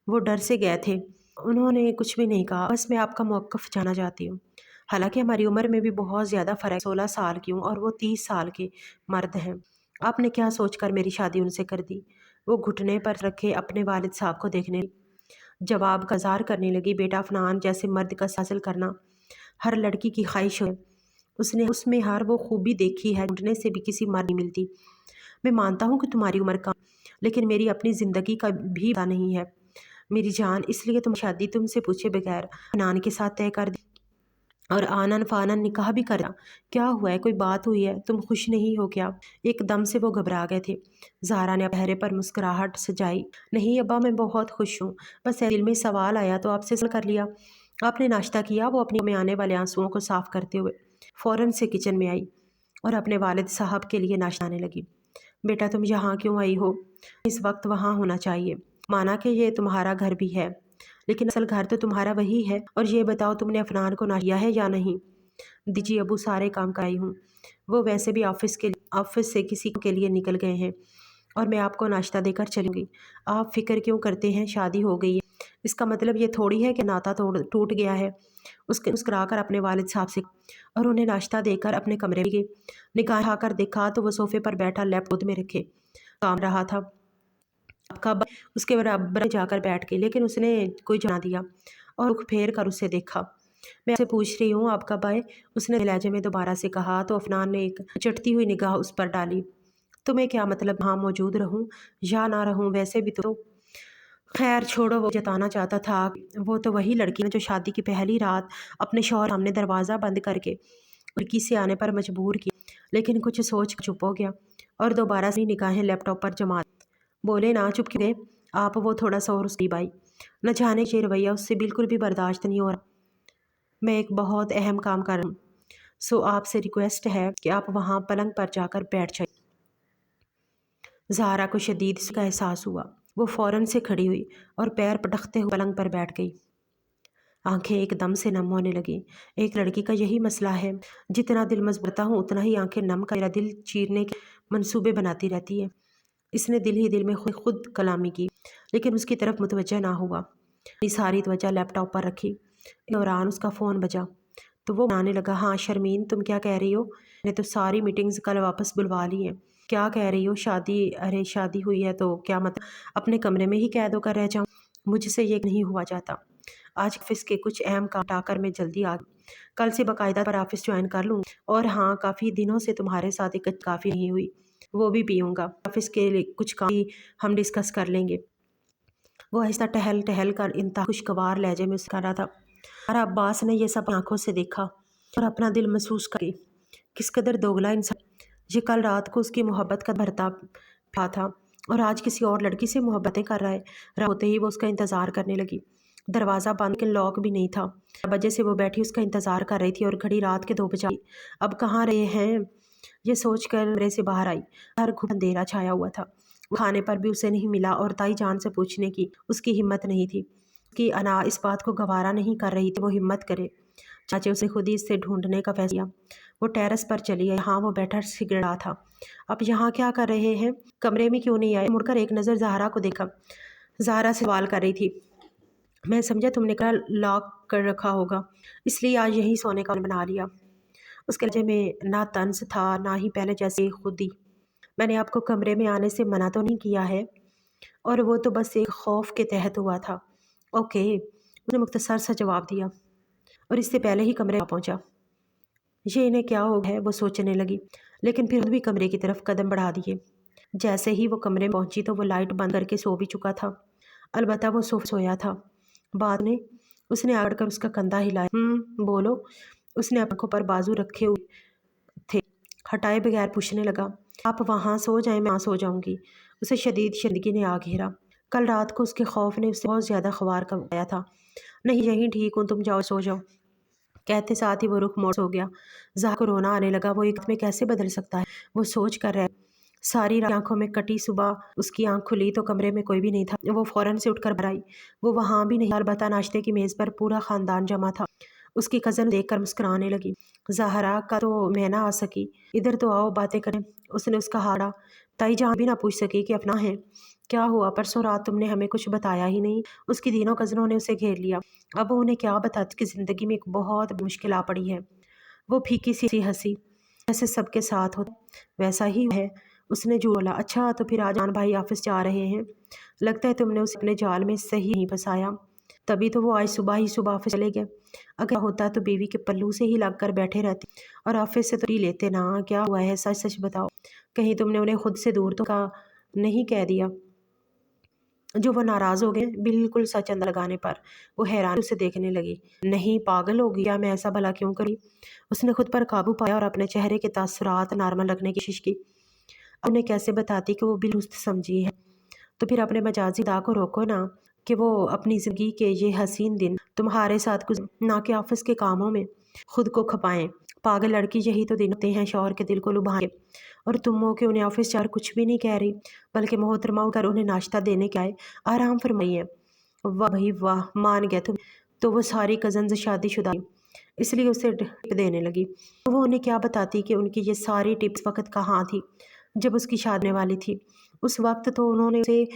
वो डर से गए थे। उन्होंने कुछ भी नहीं कहा, बस मैं आपका मौक़िफ़ जानना चाहती हूँ। हालांकि हमारी उम्र में भी बहुत ज़्यादा फ़र्क, 16 साल की हूँ और वो 30 साल के मर्द हैं। आपने क्या सोचकर मेरी शादी उनसे कर दी? वो घुटने पर रखे अपने वालिद साहब को देखने लगी। जवाब का ज़ार करने लगी, बेटा अफनान जैसे मर्द का हासिल करना हर लड़की की ख्वाहिश है। उसने उसमें हर वो खूबी देखी है ढूंढने से भी किसी मर्द नहीं मिलती। मैं मानता हूँ कि तुम्हारी उम्र कम, लेकिन मेरी अपनी ज़िंदगी का भी पता नहीं है मेरी जान, इसलिए तुम शादी तुमसे पूछे बगैर अफनान के साथ तय कर दी और आनन फानन निकाह भी करा। क्या हुआ है? कोई बात हुई है? तुम खुश नहीं हो क्या? एकदम से वो घबरा गए थे। ज़हरा ने चेहरे पर मुस्कुराहट सजाई, नहीं अब्बा मैं बहुत खुश हूँ, बस दिल में सवाल आया तो आपसे सवाल कर लिया। आपने नाश्ता किया? वो अपनी में आने वाले आंसुओं को साफ करते हुए फ़ौरन से किचन में आई और अपने वालिद साहब के लिए नाश्ता आने लगी। बेटा तुम यहाँ क्यों आई हो? इस वक्त वहाँ होना चाहिए। माना कि ये तुम्हारा घर भी है, लेकिन असल घर तो तुम्हारा वही है। और ये बताओ तुमने अफनान को नाश्ता किया है या नहीं? दीजिए अबू, सारे काम कराई हूँ। वो वैसे भी ऑफिस से किसी के लिए निकल गए हैं और मैं आपको नाश्ता देकर चलूँगी। आप फिक्र क्यों करते हैं? शादी हो गई है, इसका मतलब ये थोड़ी है कि नाता टूट गया है। उसके मुस्कुराकर अपने वालिद साहब से और उन्हें नाश्ता देकर अपने कमरे में गए। निगाह आकर देखा तो वो सोफे पर बैठा लैपटॉप में रखे काम रहा था। आपका उसके बराबर जाकर बैठ गई, लेकिन उसने कोई जवाब ना दिया। और रुख फेर कर उसे देखा। मैं आपसे पूछ रही हूँ आप कब आए? उसने लहजे में दोबारा से कहा तो अफनान ने एक चटती हुई निगाह उस पर डाली। तुम्हें क्या मतलब हाँ मौजूद रहूं या ना रहूं, वैसे भी तो। खैर छोड़ो, वो जताना चाहता था वो तो वही लड़की है जो शादी की पहली रात अपने शौहर सामने दरवाज़ा बंद करके लड़की से आने पर मजबूर की, लेकिन कुछ सोच कर चुप हो गया और दोबारा से निगाहें लैपटॉप पर जमा दी। बोले ना चुप क्यों गए आप? वो थोड़ा सा और उसकी बाई, न जाने ये रवैया उससे बिल्कुल भी बर्दाश्त नहीं हो रहा। मैं एक बहुत अहम काम कर रहा हूँ, सो आपसे रिक्वेस्ट है कि आप वहाँ पलंग पर जाकर बैठ जाइए। ज़ाहरा को शदीद का एहसास हुआ। वो फ़ौरन से खड़ी हुई और पैर पटकते हुए पलंग पर बैठ गई। आंखें एकदम से नम होने लगी। एक लड़की का यही मसला है, जितना दिल मजबूता हूँ उतना ही आंखें नम कर मेरा दिल चीरने के मंसूबे बनाती रहती है। इसने दिल ही दिल में खुद कलामी की, लेकिन उसकी तरफ मुतवज्जा ना हुआ। अपनी सारी तवज्जो लैपटॉप पर रखी। इस दौरान उसका फ़ोन बजा तो वो बनाने लगा। हाँ शर्मीन, तुम क्या कह रही हो? मैंने तो सारी मीटिंग्स कल वापस बुलवा ली हैं। क्या कह रही हो? शादी? अरे शादी हुई है तो क्या मतलब अपने कमरे में ही कैद होकर रह जाऊं? मुझसे ये नहीं हुआ जाता। आज ऑफिस के कुछ अहम काम हटाकर मैं जल्दी आ गई। कल से बाकायदा पर ऑफिस ज्वाइन कर लूँ। और हाँ, काफ़ी दिनों से तुम्हारे साथ एक काफ़ी नहीं हुई, वो भी पीऊँगा। ऑफिस के लिए कुछ काम भी हम डिस्कस कर लेंगे। वो आहिस्ता टहल टहल कर इंतहा खुशगवार लहजे में कर रहा था। और अब्बास ने यह सब आंखों से देखा और अपना दिल महसूस कर किस कदर दोगला इंसान। ये कल रात को उसकी मोहब्बत का भरता था और आज किसी और लड़की से मोहब्बतें कर रहा है। रात होते ही वो उसका इंतज़ार करने लगी। दरवाज़ा बंद लेकिन लॉक भी नहीं था। 4 बजे से वो बैठी उसका इंतज़ार कर रही थी और घड़ी रात के 2 बजे आई। अब कहाँ रहे हैं ये सोच कर कमरे से बाहर आई। हर घुट अंधेरा छाया हुआ था। वो खाने पर भी उसे नहीं मिला और ताई जान से पूछने की उसकी हिम्मत नहीं थी कि अना इस बात को गवारा नहीं कर रही थी वो हिम्मत करे। चाचे उसे खुद ही इससे ढूंढने का फैसला किया। वो टेरेस पर चली गई। हाँ, वो बैठा सिगड़ रहा था। अब यहाँ क्या कर रहे हैं? कमरे में क्यों नहीं आए? मुड़कर एक नज़र ज़ाहरा को देखा। ज़ाहरा से सवाल कर रही थी। मैं समझा तुमने कहा लॉक कर रखा होगा, इसलिए आज यहीं सोने का बना लिया। उसके लहजे में ना तंज था ना ही पहले जैसे खुदी। मैंने आपको कमरे में आने से मना तो नहीं किया है, और वो तो बस एक खौफ के तहत हुआ था। ओके, उसने मुख्तसर सा जवाब दिया और इससे पहले ही कमरे आ पहुंचा। ये इन्हें क्या हो गया है वो सोचने लगी, लेकिन फिर भी कमरे की तरफ कदम बढ़ा दिए। जैसे ही वो कमरे में पहुंची तो वो लाइट बंद करके सो भी चुका था। अलबत्ता वो सोया था। बाद में उसने आड़ कर उसका कंधा हिलाया। बोलो। उसने आंखों पर बाजू रखे हुए थे हटाए बगैर पूछने लगा। आप वहाँ सो जाएं, मैं वहाँ सो जाऊंगी। उसे शदीद शर्मिंदगी ने आ घेरा। कल रात को उसके खौफ ने उसे बहुत ज़्यादा ख्वार कर गया था। नहीं यहीं ठीक हूँ, तुम जाओ सो जाओ। कहते साथ ही वो रुख मोड़ हो गया। ज़ाहरा को रोना आने लगा। वो एक में कैसे बदल सकता है? वो सोच कर रह सारी रात आंखों में कटी। सुबह उसकी आंख खुली तो कमरे में कोई भी नहीं था। वो फौरन से उठकर बाहर आई। वो वहाँ भी नहीं। अलबत्ता नाश्ते की मेज़ पर पूरा ख़ानदान जमा था। उसकी कज़न देखकर मुस्कुराने लगी। ज़ाहरा का तो मैं ना आ सकी, इधर तो आओ बातें करें। उसने उसका हाड़ा। ताई जहाँ भी ना पूछ सकी कि अपना है। क्या हुआ? परसों रात तुमने हमें कुछ बताया ही नहीं। उसकी तीनों कज़नों ने उसे घेर लिया। अब वो उन्हें क्या बताती कि ज़िंदगी में एक बहुत मुश्किल आ पड़ी है। वो फीकी सी हंसी। जैसे सबके साथ हो वैसा ही है। उसने जो बोला। अच्छा तो फिर आज जान भाई ऑफिस जा रहे हैं? लगता है तुमने उसे अपने जाल में सही नहीं फंसाया, तभी तो वो आज सुबह ऑफिस चले गए। अगर होता तो बीवी के पल्लू से ही लग कर बैठे रहते और ऑफिस से तो ही लेते ना। क्या हुआ है? सच सच बताओ। कहीं तुमने उन्हें खुद से दूर तो का नहीं कह दिया जो वो नाराज़ हो गए? बिल्कुल सच। अंदर लगाने पर वो हैरान उसे देखने लगी। नहीं पागल हो गया, मैं ऐसा भला क्यों करी? उसने खुद पर काबू पाया और अपने चेहरे के तासुरात नॉर्मल रखने की कोशिश की। उन्हें कैसे बताती कि वो बिलुस्त समझी है? तो फिर अपने मजाजी दा को रोको ना कि वो अपनी ज़िंदगी के ये हसीन दिन तुम्हारे साथ ना कि ऑफिस के कामों में खुद को खपाएं। पागल लड़की, यही तो दिन होते हैं शौहर के दिल को लुभाए। और तुम हो कि उन्हें ऑफिस जाकर कुछ भी नहीं कह रही, बल्कि मोहतरमा उठकर उन्हें नाश्ता देने के आए। आराम फरमाइए। वाह भाई वाह, मान गया तुम। तो वो सारी कज़न शादीशुदा थी, इसलिए उसे टिप देने लगी। वो उन्हें क्या बताती कि उनकी ये सारी टिप्स वक्त कहाँ थी जब उसकी शादी होने वाली थी। उस वक्त तो उन्होंने उसे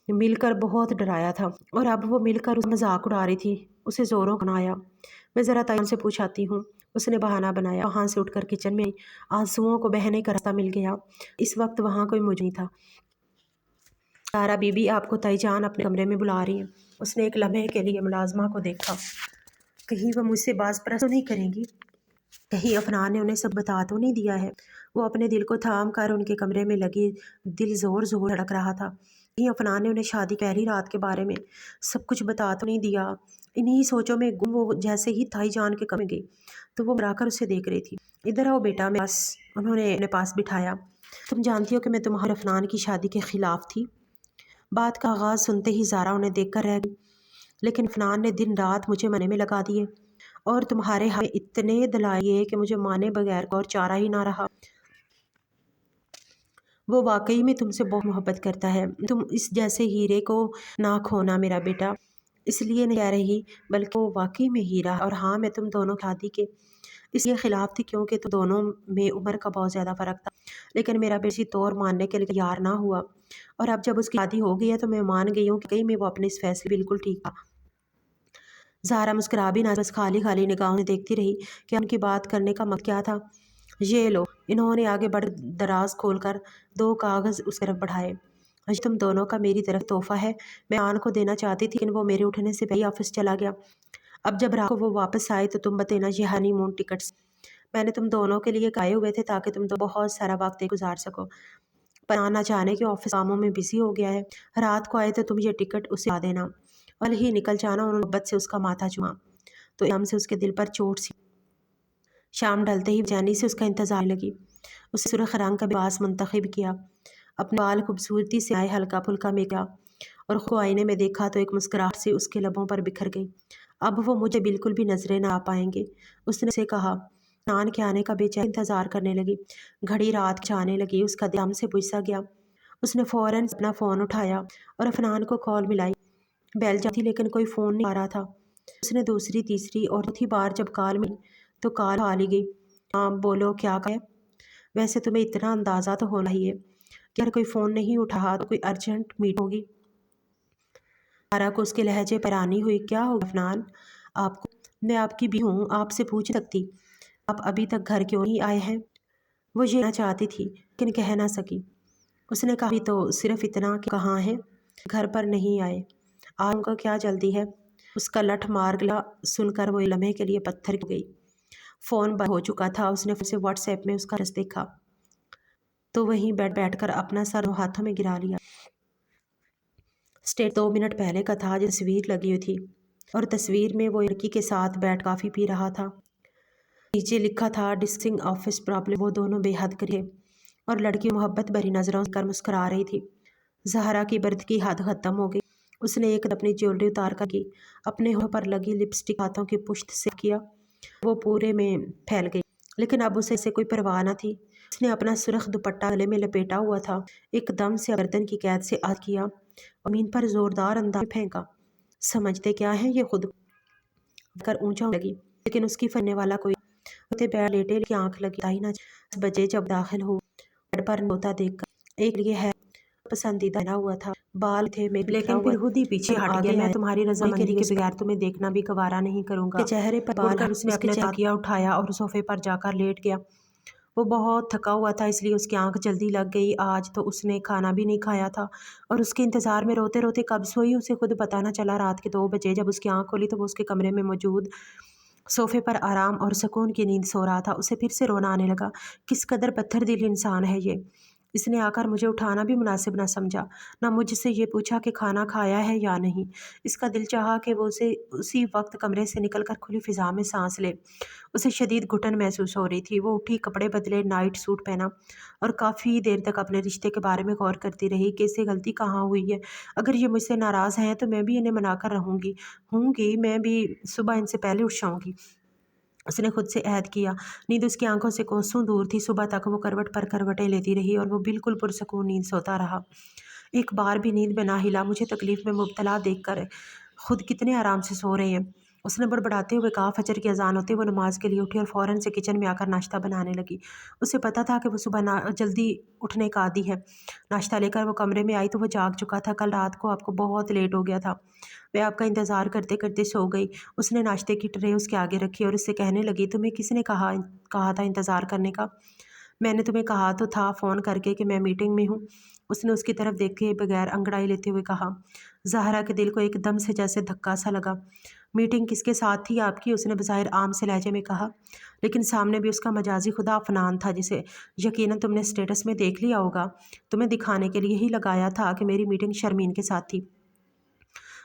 मिलकर बहुत डराया था और अब वो मिलकर उसका मजाक उड़ा रही थी। उसे ज़ोरों बनाया। मैं ज़रा तायन से पूछाती हूँ। उसने बहाना बनाया। वहाँ से उठकर किचन में आई। आंसुओं को बहने का रास्ता मिल गया। इस वक्त वहाँ कोई मौजूद नहीं था। سارا بیوی آپ کو تائی جان اپنے کمرے میں بلا رہی ہیں۔ اس نے ایک لمحے کے لیے ملازمہ کو دیکھا، کہیں وہ مجھ سے باز پرست تو نہیں کریں گی، کہیں افنان نے انہیں سب بتا تو نہیں دیا ہے۔ وہ اپنے دل کو تھام کر ان کے کمرے میں لگی، دل زور زور دھڑک رہا تھا، کہیں افنان نے انہیں شادی پہلی رات کے بارے میں سب کچھ بتا تو نہیں دیا۔ انہی سوچوں میں گم وہ جیسے ہی تائی جان کے کمرے گئی تو وہ مرا کر اسے دیکھ رہی تھی۔ ادھر آؤ بیٹا میرے پاس، انہوں نے اپنے پاس بٹھایا۔ تم جانتی ہو کہ میں تمہارے افنان کی شادی کے خلاف تھی۔ بات کا آغاز سنتے ہی زارا انہیں دیکھ کر رہ گئی، لیکن افنان نے دن رات مجھے منع میں لگا دیے، اور تمہارے ہاتھ میں اتنے دلائل کہ مجھے مانے بغیر اور چارہ ہی نہ رہا۔ وہ واقعی میں تم سے بہت محبت کرتا ہے، تم اس جیسے ہیرے کو نہ کھونا میرا بیٹا۔ اس لیے نہیں کہہ رہی، بلکہ وہ واقعی میں ہیرا ہے۔ اور ہاں، میں تم دونوں کی شادی کے اس لیے خلاف تھی کیونکہ تم دونوں میں عمر کا بہت زیادہ فرق تھا، لیکن میرا بیٹی طور ماننے کے لیے تیار نہ ہوا، اور اب جب اس کی شادی ہو گئی ہے تو میں مان گئی ہوں کہ کہیں میں وہ اپنے اس فیصلے بالکل ٹھیک تھا۔ زہرا مسکرا بھی نہ بس خالی خالی نگاہوں سے دیکھتی رہی کہ ان کی بات کرنے کا مقصد کیا تھا۔ یہ لو، انہوں نے آگے بڑھ دراز کھول کر 2 کاغذ اس طرف بڑھائے۔ یہ تم دونوں کا میری طرف تحفہ ہے۔ میں آن کو دینا چاہتی تھی لیکن وہ میرے اٹھنے سے پہلے آفس چلا گیا۔ اب جب رات کو وہ واپس آئے تو تم بتانا یہ ہنی مون ٹکٹس میں نے تم دونوں کے لیے کائے ہوئے تھے تاکہ تم بہت سارا وقت گزار سکو، پر نہ جانے کے آفس کاموں میں بزی ہو گیا ہے۔ رات کو آئے تو تم یہ ٹکٹ اسے لا دینا، اور ہی نکل جانا۔ انہوں نے محبت سے اس کا ماتھا چوما تو ایک دم سے اس کے دل پر چوٹ سی۔ شام ڈھلتے ہی بےچینی سے اس کا انتظار لگی۔ اسے سرخ رنگ کا لباس منتخب کیا، اپنے بال خوبصورتی سے آئے ہلکا پھلکا میں کیا، اور خود کو آئینے میں دیکھا تو ایک مسکراہٹ سے اس کے لبوں پر بکھر گئی۔ اب وہ مجھے بالکل بھی نظریں نہ آ پائیں گے، اس نے اسے کہا۔ افنان کے آنے کا بے چین انتظار کرنے لگی۔ گھڑی رات جانے لگی، اس کا دل دم سے بجھ سا گیا۔ اس نے فوراً اپنا فون اٹھایا اور افنان کو کال ملائی۔ بیل جاتی لیکن کوئی فون نہیں آ رہا تھا۔ اس نے دوسری، تیسری اور چوتھی بار جب کال ملی تو کال اٹھا لی گئی۔ ہاں بولو، کیا کہا ہے؟ ویسے تمہیں اتنا اندازہ تو ہونا ہی ہے کہ اگر کوئی فون نہیں اٹھا تو کوئی ارجنٹ میٹ ہوگی۔ سارا کو اس کے لہجے پر حیرانی ہوئی۔ کیا ہوگا افنان آپ کو؟ میں آپ کی بھی ہوں، آپ سے پوچھ سکتی آپ ابھی تک گھر کیوں نہیں آئے ہیں؟ وہ یہ کہنا چاہتی تھی لیکن کہہ نہ سکی۔ اس نے کہا بھی تو صرف اتنا کہ کہاں ہیں، گھر پر نہیں آئے۔ آج ان کو کیا جلدی ہے؟ اس کا لٹھ مار گلا سن کر وہ ایک لمحے کے لیے پتھر ہو گئی۔ فون بند ہو چکا تھا۔ اس نے فون سے واٹس ایپ میں اس کا رس دیکھا تو وہیں بیٹھ کر اپنا سر ہاتھوں میں گرا لیا۔ اسٹیٹ 2 منٹ پہلے کا تھا، جو تصویر لگی ہوئی تھی، اور تصویر میں وہ لڑکی کے ساتھ بیٹھ کافی پی رہا تھا۔ نیچے لکھا تھا ڈسکسنگ آفس پرابلم۔ وہ دونوں بے حد قریب اور لڑکی محبت بھری نظروں سے کر مسکرا رہی تھی۔ زہرا کی برد کی حد ختم ہو گئی۔ اس نے ایک اپنی جیولری اتار کر کی، اپنے ہونٹوں پر لگی لپسٹک ہاتھوں کی پشت سے کیا، وہ پورے میں پھیل گئی، لیکن اب اسے کوئی پرواہ نہ تھی۔ اس نے اپنا سرخ دوپٹہ گلے میں لپیٹا ہوا تھا، ایک دم سے گردن کی قید سے آزاد کیا اور زمین پر زوردار انداز میں پھینکا۔ سمجھتے کیا ہیں یہ خود کر اونچا ہونے لگی، لیکن اس کی فرنے والا کوئی ہوتے بیٹھ لیٹے کی آنکھ لگی تائی نہ 10 بجے جب داخل ہو بیڈ پر نوتا دیکھ کر ایک لیے ہے پسندیدہ بنا ہوا تھا، بال تھے میں لیکن پھر خود ہی پیچھے ہٹ گیا۔ میں تمہاری رضامندی کے بغیر تمہیں دیکھنا بھی گوارا نہیں کروں گا۔ چہرے پر بال کر اس نے اپنے تکیہ اٹھایا اور صوفے پر جا کر لیٹ گیا۔ وہ بہت تھکا ہوا تھا اس لیے اس کی آنکھ جلدی لگ گئی۔ آج تو اس نے کھانا بھی نہیں کھایا تھا اور اس کے انتظار میں روتے روتے کب سوئی اسے خود پتہ نہ چلا۔ رات کے 2 بجے جب اس کی آنکھ کھولی تو وہ اس کے کمرے میں موجود صوفے پر آرام اور سکون کی نیند سو رہا تھا۔ اسے پھر سے رونا آنے لگا۔ کس قدر پتھر دل انسان ہے یہ! اس نے آ کر مجھے اٹھانا بھی مناسب نہ سمجھا، نہ مجھ سے یہ پوچھا کہ کھانا کھایا ہے یا نہیں۔ اس کا دل چاہا کہ وہ اسے اسی وقت کمرے سے نکل کر کھلی فضا میں سانس لے۔ اسے شدید گھٹن محسوس ہو رہی تھی۔ وہ اٹھی، کپڑے بدلے، نائٹ سوٹ پہنا اور کافی دیر تک اپنے رشتے کے بارے میں غور کرتی رہی کہ اسے غلطی کہاں ہوئی ہے۔ اگر یہ مجھ سے ناراض ہیں تو میں بھی انہیں منا کر رہوں گی، میں بھی صبح ان سے پہلے اٹھ جاؤں گی۔ اس نے خود سے عہد کیا۔ نیند اس کی آنکھوں سے کوسوں دور تھی۔ صبح تک وہ کروٹ پر کروٹیں لیتی رہی اور وہ بالکل پرسکون نیند سوتا رہا۔ ایک بار بھی نیند میں نہ ہلا۔ مجھے تکلیف میں مبتلا دیکھ کر خود کتنے آرام سے سو رہے ہیں، اس نے بڑبڑاتے ہوئے کہا۔ فجر کی اذان ہوتے وہ نماز کے لیے اٹھی اور فوراً سے کچن میں آ کر ناشتہ بنانے لگی۔ اسے پتہ تھا کہ وہ صبح جلدی اٹھنے کا عادی ہے۔ ناشتہ لے کر وہ کمرے میں آئی تو وہ جاگ چکا تھا۔ کل رات کو آپ کو بہت لیٹ ہو گیا تھا، میں آپ کا انتظار کرتے کرتے سو گئی۔ اس نے ناشتے کی ٹرے اس کے آگے رکھی اور اس سے کہنے لگی، تمہیں کس نے کہا تھا انتظار کرنے کا؟ میں نے تمہیں کہا تو تھا فون کر کے کہ میں میٹنگ میں ہوں۔ उसने उसकी तरफ देखे बगैर अंगड़ाई लेते हुए कहा। ज़ाहरा के दिल को एकदम से जैसे धक्का सा लगा। मीटिंग किसके साथ थी आपकी? उसने बज़ाहिर आम से लहजे में कहा, लेकिन सामने भी उसका मजाजी खुदा अफनान था, जिसे यकीनन तुमने स्टेटस में देख लिया होगा। तुम्हें दिखाने के लिए ही लगाया था कि मेरी मीटिंग शर्मीन के साथ थी,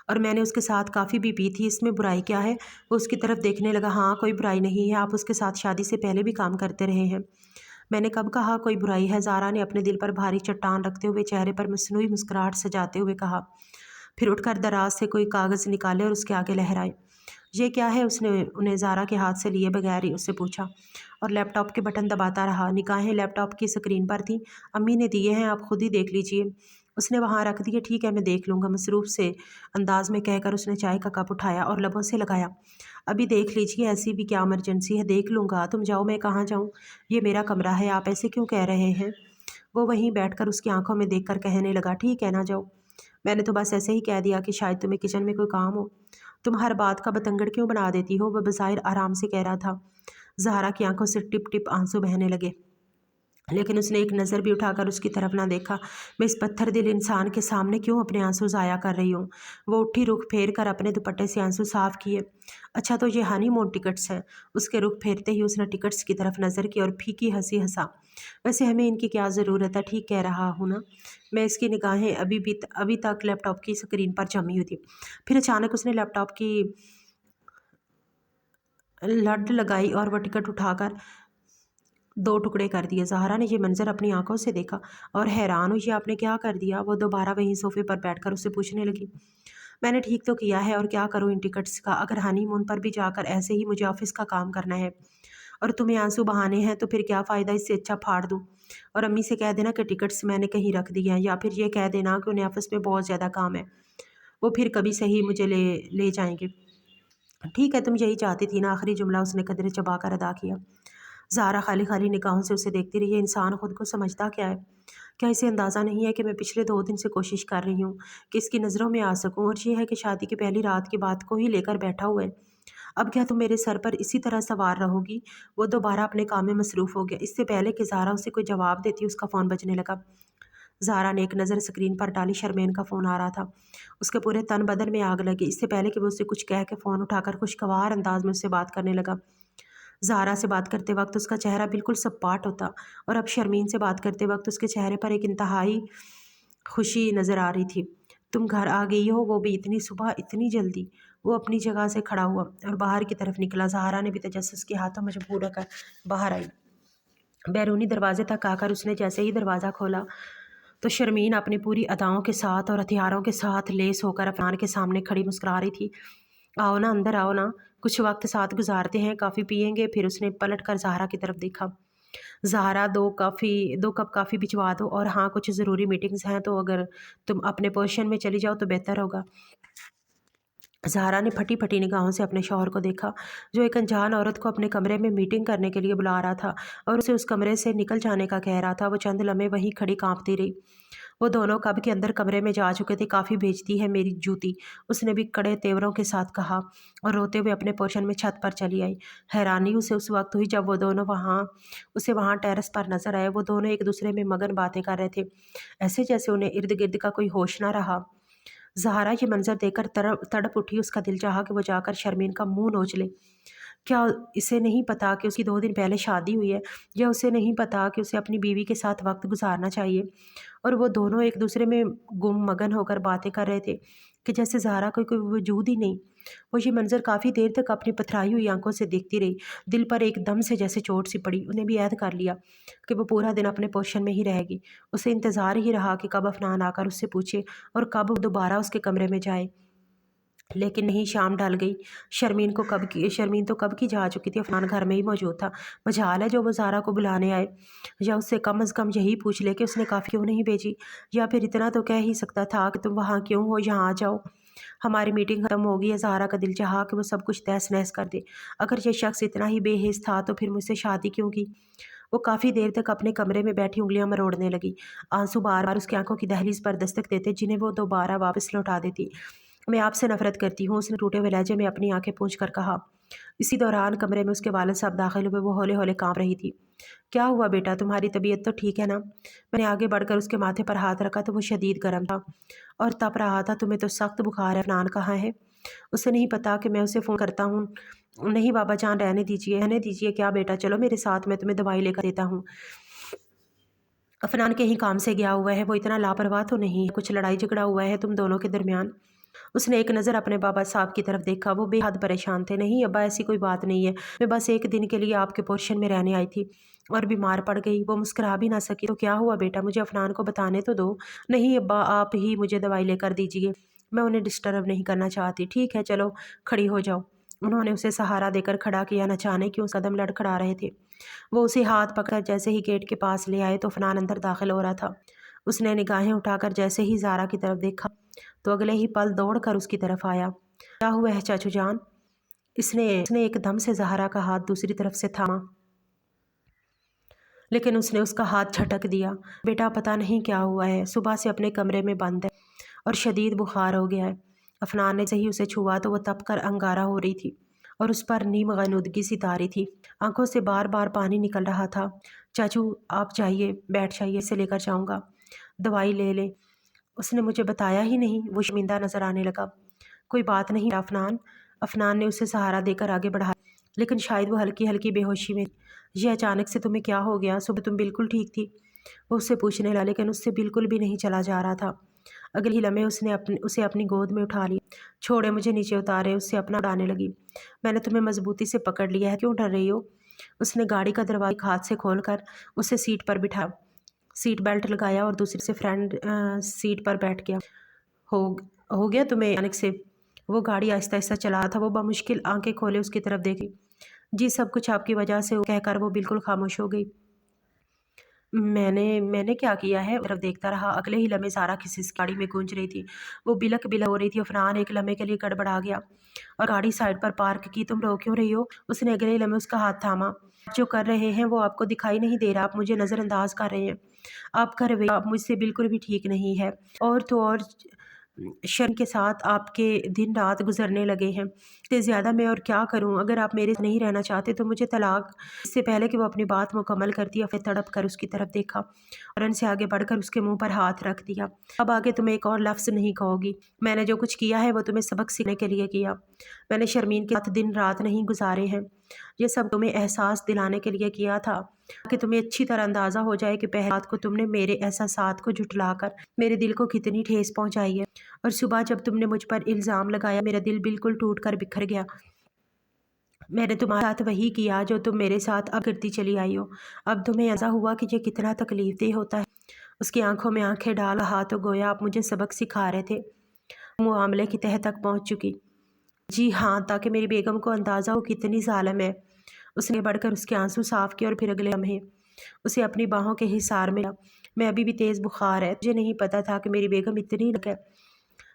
और मैंने उसके साथ काफ़ी भी पी थी। इसमें बुराई क्या है? वो उसकी तरफ देखने लगा। हाँ, कोई बुराई नहीं है, आप उसके साथ शादी से पहले भी काम करते रहे हैं। मैंने कब कहा कोई बुराई है? ज़ारा ने अपने दिल पर भारी चट्टान रखते हुए चेहरे पर मसनूई मुस्कुराहट सजाते हुए कहा। फिर उठकर दराज से कोई कागज़ निकाले और उसके आगे लहराए। ये क्या है? उसने उन्हें ज़ारा के हाथ से लिए बगैर ही उससे पूछा, और लैपटॉप के बटन दबाता रहा। निगाहें लैपटॉप की स्क्रीन पर थीं। अम्मी ने दिए हैं, आप खुद ही देख लीजिए। उसने वहाँ रख दिए। ठीक है, मैं देख लूँगा, मसरूफ़ से अंदाज में कहकर उसने चाय का कप उठाया और लबों से लगाया। अभी देख लीजिए, ऐसी भी क्या इमरजेंसी है? देख लूँगा। तुम जाओ, मैं कहाँ जाऊँ? ये मेरा कमरा है, आप ऐसे क्यों कह रहे हैं? वो वहीं बैठकर उसकी आंखों में देखकर कहने लगा, ठीक है ना, जाओ। मैंने तो बस ऐसे ही कह दिया कि शायद तुम्हें किचन में कोई काम हो। तुम हर बात का बतंगड़ क्यों बना देती हो? वह बज़ाहिर आराम से कह रहा था। ज़हरा की आंखों से टिप टिप आंसू बहने लगे, लेकिन उसने एक नज़र भी उठाकर उसकी तरफ ना देखा। मैं इस पत्थर दिल इंसान के सामने क्यों अपने आंसू ज़ाया कर रही हूँ? वो उठी, रुख फेर कर अपने दुपट्टे से आंसू साफ किए। अच्छा, तो ये हनीमून टिकट्स हैं? उसके रुख फेरते ही उसने टिकट्स की तरफ नज़र की और फीकी हंसी हंसा। वैसे हमें इनकी क्या ज़रूरत है? ठीक कह रहा हूँ ना? मैं इसकी निगाहें अभी तक लैपटॉप की स्क्रीन पर जमी हुई थी। फिर अचानक उसने लैपटॉप की लट लगाई और वह टिकट उठाकर दो टुकड़े कर दिए। ज़ाहरा ने ये मंजर अपनी आंखों से देखा और हैरान हुई, ये आपने क्या कर दिया? वो दोबारा वहीं सोफे पर बैठकर उससे पूछने लगी। मैंने ठीक तो किया है, और क्या करूँ इन टिकट्स का? अगर हनीमून पर भी जाकर ऐसे ही मुझे ऑफिस का काम करना है और तुम्हें आंसू बहाने हैं, तो फिर क्या फ़ायदा? इससे अच्छा फाड़ दूँ और अम्मी से कह देना कि टिकट्स मैंने कहीं रख दिए हैं, या फिर ये कह देना कि उन्हें ऑफिस में बहुत ज़्यादा काम है, वो फिर कभी सही मुझे ले ले जाएंगे। ठीक है, तुम यही चाहती थी ना? आखिरी जुमला उसने कदरे चबाकर अदा किया। ज़ारा खाली खाली निगाहों से उसे देखती रही। ये इंसान खुद को समझता क्या है? क्या इसे अंदाज़ा नहीं है कि मैं पिछले 2 दिन से कोशिश कर रही हूँ कि इसकी नज़रों में आ सकूँ, और ये है कि शादी की पहली रात की बात को ही लेकर बैठा हुआ है। अब क्या तुम मेरे सर पर इसी तरह सवार रहोगी? वो दोबारा अपने काम में मसरूफ़ हो गया। इससे पहले कि ज़ारा उसे कोई जवाब देती, उसका फ़ोन बजने लगा। ज़ारा ने एक नज़र स्क्रीन पर डाली। शर्मीन का फ़ोन आ रहा था। उसके पूरे तन बदन में आग लगी। इससे पहले कि वो उससे कुछ कह के फ़ोन उठाकर खुशगवार अंदाज में उससे बात करने लगा। ज़ारा से बात करते वक्त उसका चेहरा बिल्कुल सपाट होता, और अब शर्मीन से बात करते वक्त उसके चेहरे पर एक इंतहाई खुशी नज़र आ रही थी। तुम घर आ गई हो, वो भी इतनी सुबह, इतनी जल्दी? वो अपनी जगह से खड़ा हुआ और बाहर की तरफ निकला। ज़ाहरा ने भी तजस्सुस के हाथों मजबूर होकर बाहर आई। बैरूनी दरवाजे तक आकर उसने जैसे ही दरवाज़ा खोला, तो शर्मीन अपनी पूरी अदाओं के साथ और हथियारों के साथ लेस होकर अफनान के सामने खड़ी मुस्कुरा रही थी। आओ ना, अंदर आओ ना, कुछ वक्त साथ गुजारते हैं, कॉफ़ी पियेंगे? फिर उसने पलट कर ज़ाहरा की तरफ देखा। ज़ाहरा, 2 कप कॉफ़ी भिजवा दो, और हाँ, कुछ ज़रूरी मीटिंग्स हैं, तो अगर तुम अपने पोजीशन में चली जाओ तो बेहतर होगा। ज़ाहरा ने फटी फटी निगाहों से अपने शौहर को देखा, जो एक अनजान औरत को अपने कमरे में मीटिंग करने के लिए बुला रहा था और उसे उस कमरे से निकल जाने का कह रहा था। वो चंद लम्हे वहीं खड़ी कांपती रही। वो दोनों कब के अंदर कमरे में जा चुके थे। काफ़ी भेजती है मेरी जूती, उसने भी कड़े तेवरों के साथ कहा, और रोते हुए अपने पोर्शन में छत पर चली आई। हैरानी उसे उस वक्त हुई जब वो दोनों वहाँ टेरेस पर नजर आए। वो दोनों एक दूसरे में मगन बातें कर रहे थे, ऐसे जैसे उन्हें इर्द गिर्द का कोई होश ना रहा। ज़ाहरा ये मंज़र देखकर तड़प उठी। उसका दिल चाहा कि वो जाकर शर्मीन का मुँह नोच ले। क्या इसे नहीं पता कि उसकी 2 दिन पहले शादी हुई है? या उसे नहीं पता कि उसे अपनी बीवी के साथ वक़्त गुज़ारना चाहिए? और वो दोनों एक दूसरे में मगन होकर बातें कर रहे थे कि जैसे ज़ाहरा का कोई वजूद ही नहीं। वो ये मंज़र काफ़ी देर तक अपनी पथराई हुई आंखों से देखती रही। दिल पर एकदम से जैसे चोट सी पड़ी। उन्हें भी ऐद कर लिया कि वो पूरा दिन अपने पोर्शन में ही रहेगी। उसे इंतज़ार ही रहा कि कब अफनान आकर उससे पूछे और कब वो दोबारा उसके कमरे में जाए। लेकिन नहीं, शाम ढल गई। शर्मीन तो कब की जा चुकी थी। अफनान घर में ही मौजूद था। मजाल है जो वो ज़ारा को बुलाने आए। या उससे कम अज़ कम यही पूछ ले कि उसने काफ़ी क्यों नहीं भेजी, या फिर इतना तो कह ही सकता था कि तुम वहाँ क्यों हो, यहाँ आ जाओ, हमारी मीटिंग ख़त्म हो गई है। ज़ारा का दिल चाहा कि वो सब कुछ तहस नहस कर दे। अगर ये शख्स इतना ही बेहिस था तो फिर मुझसे शादी क्यों की? वो काफ़ी देर तक अपने कमरे में बैठी उंगलियां मरोड़ने लगी। आंसू बार बार उसकी आंखों की दहलीज पर दस्तक देते, जिन्हें वो दोबारा वापस लौटा देती। मैं आपसे नफरत करती हूँ, उसने टूटे हुए लहजे में अपनी आंखें पोंछ कर कहा। इसी दौरान कमरे में उसके वालिद साहब दाखिल हुए। वो हौले हौले कांप रही थी। क्या हुआ बेटा, तुम्हारी तबीयत तो ठीक है ना? मैंने आगे बढ़कर उसके माथे पर हाथ रखा तो वो शदीद गर्म था और तप रहा था। तुम्हें तो सख्त बुखार है। अफनान कहाँ है? उसे नहीं पता कि मैं उसे फ़ोन करता हूँ। नहीं बाबा जान, रहने दीजिए। क्या बेटा, चलो मेरे साथ, मैं तुम्हें दवाई लेकर देता हूँ। अफनान कहीं काम से गया हुआ है, वो इतना लापरवाह तो नहीं है। कुछ लड़ाई झगड़ा हुआ है तुम दोनों के दरमियान? उसने एक नज़र अपने बाबा साहब की तरफ देखा। वो बेहद परेशान थे। नहीं अब्बा, ऐसी कोई बात नहीं है। मैं बस एक दिन के लिए आपके पोर्शन में रहने आई थी और बीमार पड़ गई। वो मुस्कुरा भी ना सकी। तो क्या हुआ बेटा, मुझे अफनान को बताने तो दो। नहीं अब्बा, आप ही मुझे दवाई लेकर दीजिए। मैं उन्हें डिस्टर्ब नहीं करना चाहती। ठीक है, चलो खड़ी हो जाओ। उन्होंने उसे सहारा देकर खड़ा किया। न जाने क्यों कदम लड़खड़ा रहे थे। वो उसे हाथ पकड़ जैसे ही गेट के पास ले आए तो अफनान अंदर दाखिल हो रहा था। उसने निगाहें उठाकर जैसे ही ज़ारा की तरफ देखा तो अगले ही पल दौड़कर उसकी तरफ आया। क्या हुआ है चाचू जान? इसने एकदम से ज़हरा का हाथ दूसरी तरफ से थामा, लेकिन उसने उसका हाथ झटक दिया। बेटा पता नहीं क्या हुआ है, सुबह से अपने कमरे में बंद है और शदीद बुखार हो गया है। अफनान ने सही उसे छुआ तो वह तप कर अंगारा हो रही थी और उस पर नीम गनुदगी सी तारी थी। आंखों से बार बार पानी निकल रहा था। चाचू आप जाइए, बैठ जाइए, इसे लेकर जाऊंगा, दवाई ले लें। उसने मुझे बताया ही नहीं। वो शर्मिंदा नजर आने लगा। कोई बात नहीं अफनान। अफनान ने उसे सहारा देकर आगे बढ़ाया, लेकिन शायद वो हल्की हल्की बेहोशी में। ये अचानक से तुम्हें क्या हो गया? सुबह तुम बिल्कुल ठीक थी। वो उससे पूछने लगा, लेकिन उससे बिल्कुल भी नहीं चला जा रहा था। अगले ही लम्हे उसे अपनी गोद में उठा लिया। छोड़े, मुझे नीचे उतारे, उससे अपना उड़ाने लगी। मैंने तुम्हें मजबूती से पकड़ लिया है, क्यों डर रही हो? उसने गाड़ी का दरवाजा एक हाथ से खोलकर उसे सीट बेल्ट लगाया और दूसरी से फ्रंट सीट पर बैठ गया। हो हो गया तुम्हें अचानक से? वो गाड़ी आहिस्ता आहिस्ता चला रहा था। वो बमुश्किल आंखें खोले उसकी तरफ देखी। जी सब कुछ आपकी वजह से कहकर वो बिल्कुल खामोश हो गई। मैंने क्या किया है? तरफ देखता रहा। अगले ही लम्हे सारा किसी गाड़ी में गूंज रही थी। वो बिलक बिलक हो रही थी। अफनान एक लम्हे के लिए गड़बड़ा गया और गाड़ी साइड पर पार्क की। तुम रो क्यों रही हो? उसने अगले ही लम्हे उसका हाथ थामा। आप जो कर रहे हैं वो आपको दिखाई नहीं दे रहा। आप मुझे नज़रअंदाज कर रहे हैं। आपका रवैया आप मुझसे बिल्कुल भी ठीक नहीं है। और तो और शर्म के साथ आपके दिन रात गुजरने लगे हैं। इससे ज़्यादा मैं और क्या करूं? अगर आप मेरे साथ नहीं रहना चाहते तो मुझे तलाक। इससे पहले कि वो अपनी बात मुकम्मल करती या फिर तड़प कर उसकी तरफ देखा और उनसे आगे बढ़कर उसके मुंह पर हाथ रख दिया। अब आगे तुम एक और लफ्ज़ नहीं कहोगी। मैंने जो कुछ किया है वो तुम्हें सबक सीखने के लिए किया। मैंने शर्मीन के साथ दिन रात नहीं गुजारे हैं। ये सब तुम्हें एहसास दिलाने के लिए किया था कि तुम्हें अच्छी तरह अंदाज़ा हो जाए कि पहली रात को तुमने मेरे एहसासात को झुठलाकर मेरे दिल को कितनी ठेस पहुंचाई है। और सुबह जब तुमने मुझ पर इल्ज़ाम लगाया मेरा दिल बिल्कुल टूट कर बिखर गया। मैंने तुम्हारे साथ वही किया जो तुम मेरे साथ अब करती चली आई हो। अब तुम्हें ऐसा हुआ कि ये कितना तकलीफदेह होता है। उसकी आंखों में आंखें डाल रहा तो गोया आप मुझे सबक सिखा रहे थे। मामले की तह तक पहुंच चुकी। जी हाँ, ताकि मेरी बेगम को अंदाज़ा हो कितनी ज़ालिम है। उसने बढ़कर उसके आंसू साफ किए और फिर अगले लम्हे उसे अपनी बाहों के हिसार में लिया। मैं अभी भी तेज़ बुखार है। मुझे नहीं पता था कि मेरी बेगम इतनी है।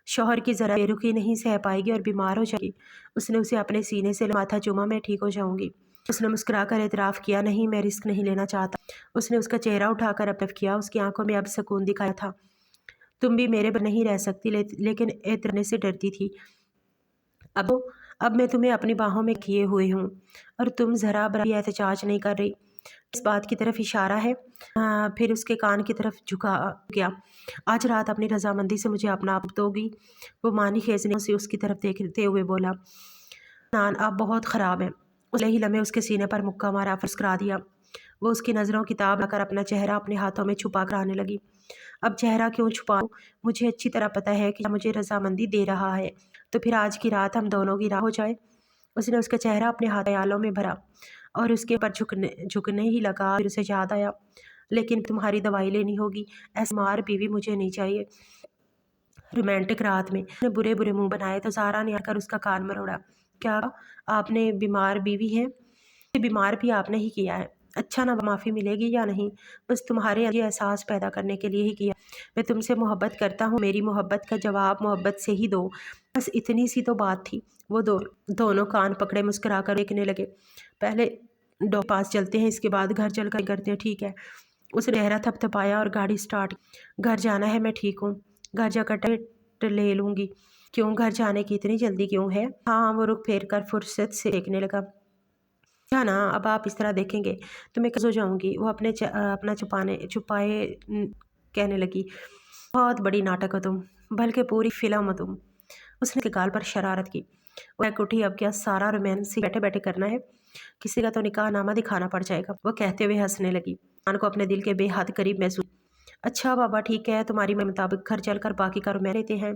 शौहर की ज़रा बेरुखी नहीं सह पाएगी और बीमार हो जाएगी। उसने उसे अपने सीने से माथा चूमा। मैं ठीक हो जाऊंगी। उसने मुस्कुराकर एतराफ़ किया। नहीं, मैं रिस्क नहीं लेना चाहता। उसने उसका चेहरा उठाकर अपलफ किया। उसकी आंखों में अब सुकून दिखाया था। तुम भी मेरे पर नहीं रह सकती, लेकिन एतरने से डरती थी। अब अब मैं तुम्हें अपनी बाहों में किए हुए हूँ और तुम ज़रा बरा भी एहतजाज नहीं कर रही। इस बात की तरफ इशारा है। फिर उसके कान की तरफ झुका गया। आज रात अपनी रजामंदी से मुझे अपना आप दोगी? वो मानी खेजने से उसकी तरफ देखते हुए बोला। नान आप बहुत ख़राब हैं। उसने ही लम्हे उसके सीने पर मुक्का मारा, फुसकरा दिया। वो उसकी नज़रों की ताब लाकर अपना चेहरा अपने हाथों में छुपा कर आने लगी। अब चेहरा क्यों छुपाऊं? मुझे अच्छी तरह पता है कि मुझे रजामंदी दे रहा है, तो फिर आज की रात हम दोनों की राह हो जाए। उसने उसका चेहरा अपने हाथों में भरा और उसके ऊपर झुकने ही लगा। फिर उसे याद आया, लेकिन तुम्हारी दवाई लेनी होगी। ऐसी मार बीवी मुझे नहीं चाहिए। रोमांटिक रात में उसने बुरे बुरे मुंह बनाए तो ज़ारा ने आकर उसका कान मरोड़ा। क्या आपने बीमार बीवी है? बीमार भी आपने ही किया है। अच्छा ना, माफ़ी मिलेगी या नहीं? बस तुम्हारे अंदर ये एहसास पैदा करने के लिए ही किया। मैं तुमसे मोहब्बत करता हूँ। मेरी मोहब्बत का जवाब मोहब्बत से ही दो। बस इतनी सी तो बात थी। वो दोनों कान पकड़े मुस्कुरा कर देखने लगे। पहले डॉक्टर पास चलते हैं, इसके बाद घर चल कर करते हैं, ठीक है? उसने चेहरा थपथपाया और गाड़ी स्टार्ट। घर जाना है, मैं ठीक हूँ। घर जाकर टेस्ट ले लूँगी। क्यों घर जाने की इतनी जल्दी क्यों है? हाँ, वो रुक फेर कर फुर्सत से देखने लगा। क्या ना, अब आप इस तरह देखेंगे तो मैं हो जाऊंगी। वो अपना छुपाए कहने लगी। बहुत बड़ी नाटक हो तुम, बल्कि पूरी फिल्म हो तुम। उसने उसके गाल पर शरारत की। वो एक उठी, अब क्या सारा रोमांस ही बैठे बैठे करना है? किसी का तो निकाह नामा दिखाना पड़ जाएगा। वो कहते हुए हंसने लगी। खान को अपने दिल के बेहद करीब महसूस। अच्छा बाबा ठीक है, तुम्हारी मैं मुताबिक घर चलकर बाकी का रोमांस लेते हैं।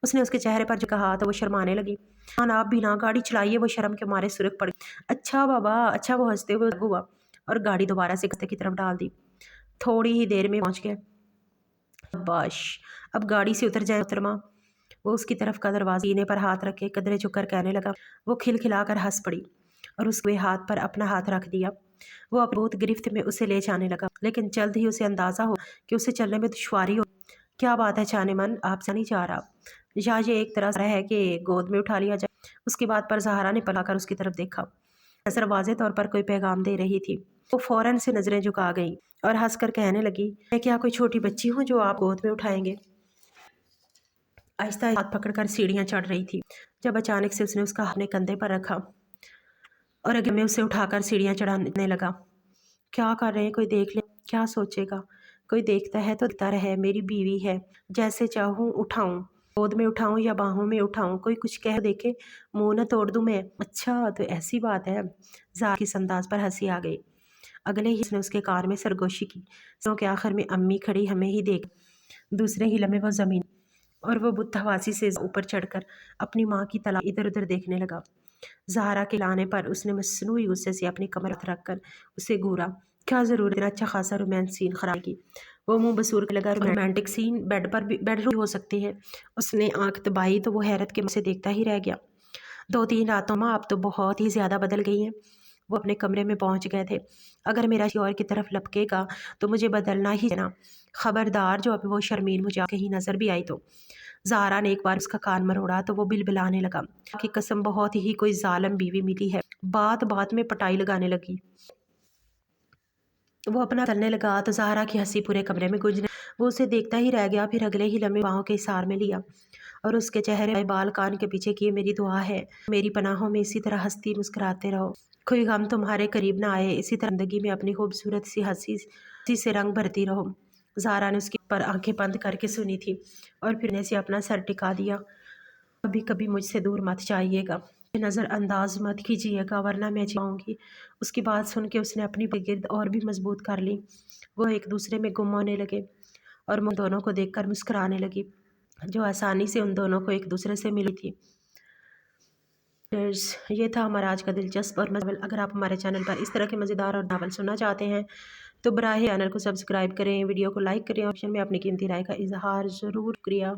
उसने उसके चेहरे पर जो कहा तो वो शर्माने लगी। हाँ आप भी ना गाड़ी चलाइए, वो शर्म के मारे सुर्ख पड़ गई। अच्छा बाबा अच्छा, वो हंसते हुए हुआ और गाड़ी दोबारा से गस्ते की तरफ डाल दी। थोड़ी ही देर में पहुंच गए। शाबाश, अब गाड़ी से उतर जाए मोहतरमा। वो उसकी तरफ का दरवाजा सीने पर हाथ रखे कदरे झुककर कहने लगा। वो खिलखिलाकर हंस पड़ी और उसके हाथ पर अपना हाथ रख दिया। वो अब बहुत गिरफ्त में उसे ले जाने लगा, लेकिन जल्द ही उसे अंदाजा हो कि उसे चलने में दुश्वारी हो। क्या बात है जाने मन, आपसे नहीं जा रहा? या ये एक तरह से है कि गोद में उठा लिया जाए? उसकी बात पर जहारा ने पलाकर उसकी तरफ देखा। नजर वाज़े तौर पर कोई पैगाम दे रही थी। वो फौरन से नजरें झुका गई और हंसकर कहने लगी, मैं क्या कोई छोटी बच्ची हूँ जो आप गोद में उठाएंगे? आहिस्ता हाथ पकड़कर सीढ़ियां चढ़ रही थी, जब अचानक से उसने उसका अपने कंधे पर रखा और अगर में उसे उठाकर सीढ़ियां चढ़ाने लगा। क्या कर रहे हैं, कोई देख ले क्या सोचेगा? कोई देखता है तो दिखता रहे, मेरी बीवी है, जैसे चाहूँ उठाऊं, गोद में उठाऊं या बाहों में उठाऊं, कोई कुछ कह देखे मुंह न तोड़ दूं मैं। अच्छा तो ऐसी बात है। ज़ाहिर की अंदाज पर हंसी आ गई। अगले ही उसने उसके कार में सरगोशी की। सो के आखिर में अम्मी खड़ी हमें ही देख। दूसरे ही लम्हे वो जमीन और वो बुतहवासी से ऊपर चढ़कर अपनी माँ की तला इधर उधर देखने लगा। ज़हरा के लाने पर उसने मसनूई गुस्से से अपनी कमर रख कर उसे घूरा। क्या ज़रूरत है अच्छा खासा रोमांस सीन खराब की? वो मुंह बसूर के लगा। रोमांटिक सीन बेड पर भी बेडरूम हो सकती है। उसने आंख दबाई तो वो हैरत के मुँह से देखता ही रह गया। 2-3 रातों में आप तो बहुत ही ज़्यादा बदल गई हैं। वो अपने कमरे में पहुंच गए थे। अगर मेरा किसी और की तरफ लपकेगा तो मुझे बदलना ही देना। खबरदार, जो अभी वो शर्मीन मुझे कहीं नजर भी आई तो। ज़ारा ने एक बार उसका कान मरोड़ा तो वो बिलबिलाने लगा कि कसम बहुत ही कोई जालिम बीवी मिली है। बात बात में पटाई लगाने लगी। वो अपना चलने लगा तो ज़ाहरा की हंसी पूरे कमरे में गूंजने। वो उसे देखता ही रह गया। फिर अगले ही लम्हे बाहों के इशार में लिया और उसके चेहरे पे बाल कान के पीछे किए। मेरी दुआ है मेरी पनाहों में इसी तरह हंसती मुस्कुराते रहो, कोई गम तुम्हारे करीब ना आए, इसी तरह जिंदगी में अपनी खूबसूरत सी हंसी से रंग भरती रहो। ज़ारा ने उसके पर आंखें बंद करके सुनी थी और फिर ने से अपना सर टिका दिया। कभी कभी मुझसे दूर मत जाइएगा, नज़रअंदाज मत कीजिएगा वरना मैं जाऊंगी। उसकी बात सुन के उसने अपनी गिरद और भी मजबूत कर ली। वो एक दूसरे में गुम होने लगे और उन दोनों को देखकर मुस्कुराने लगी, जो आसानी से उन दोनों को एक दूसरे से मिली थी। ये था हमारा आज का दिलचस्प और मज़ेदार। अगर आप हमारे चैनल पर इस तरह के मज़ेदार और नावल सुनना चाहते हैं तो बराहे चैनल को सब्सक्राइब करें, वीडियो को लाइक करें, ऑप्शन में अपनी कीमती राय का इजहार ज़रूर करिए।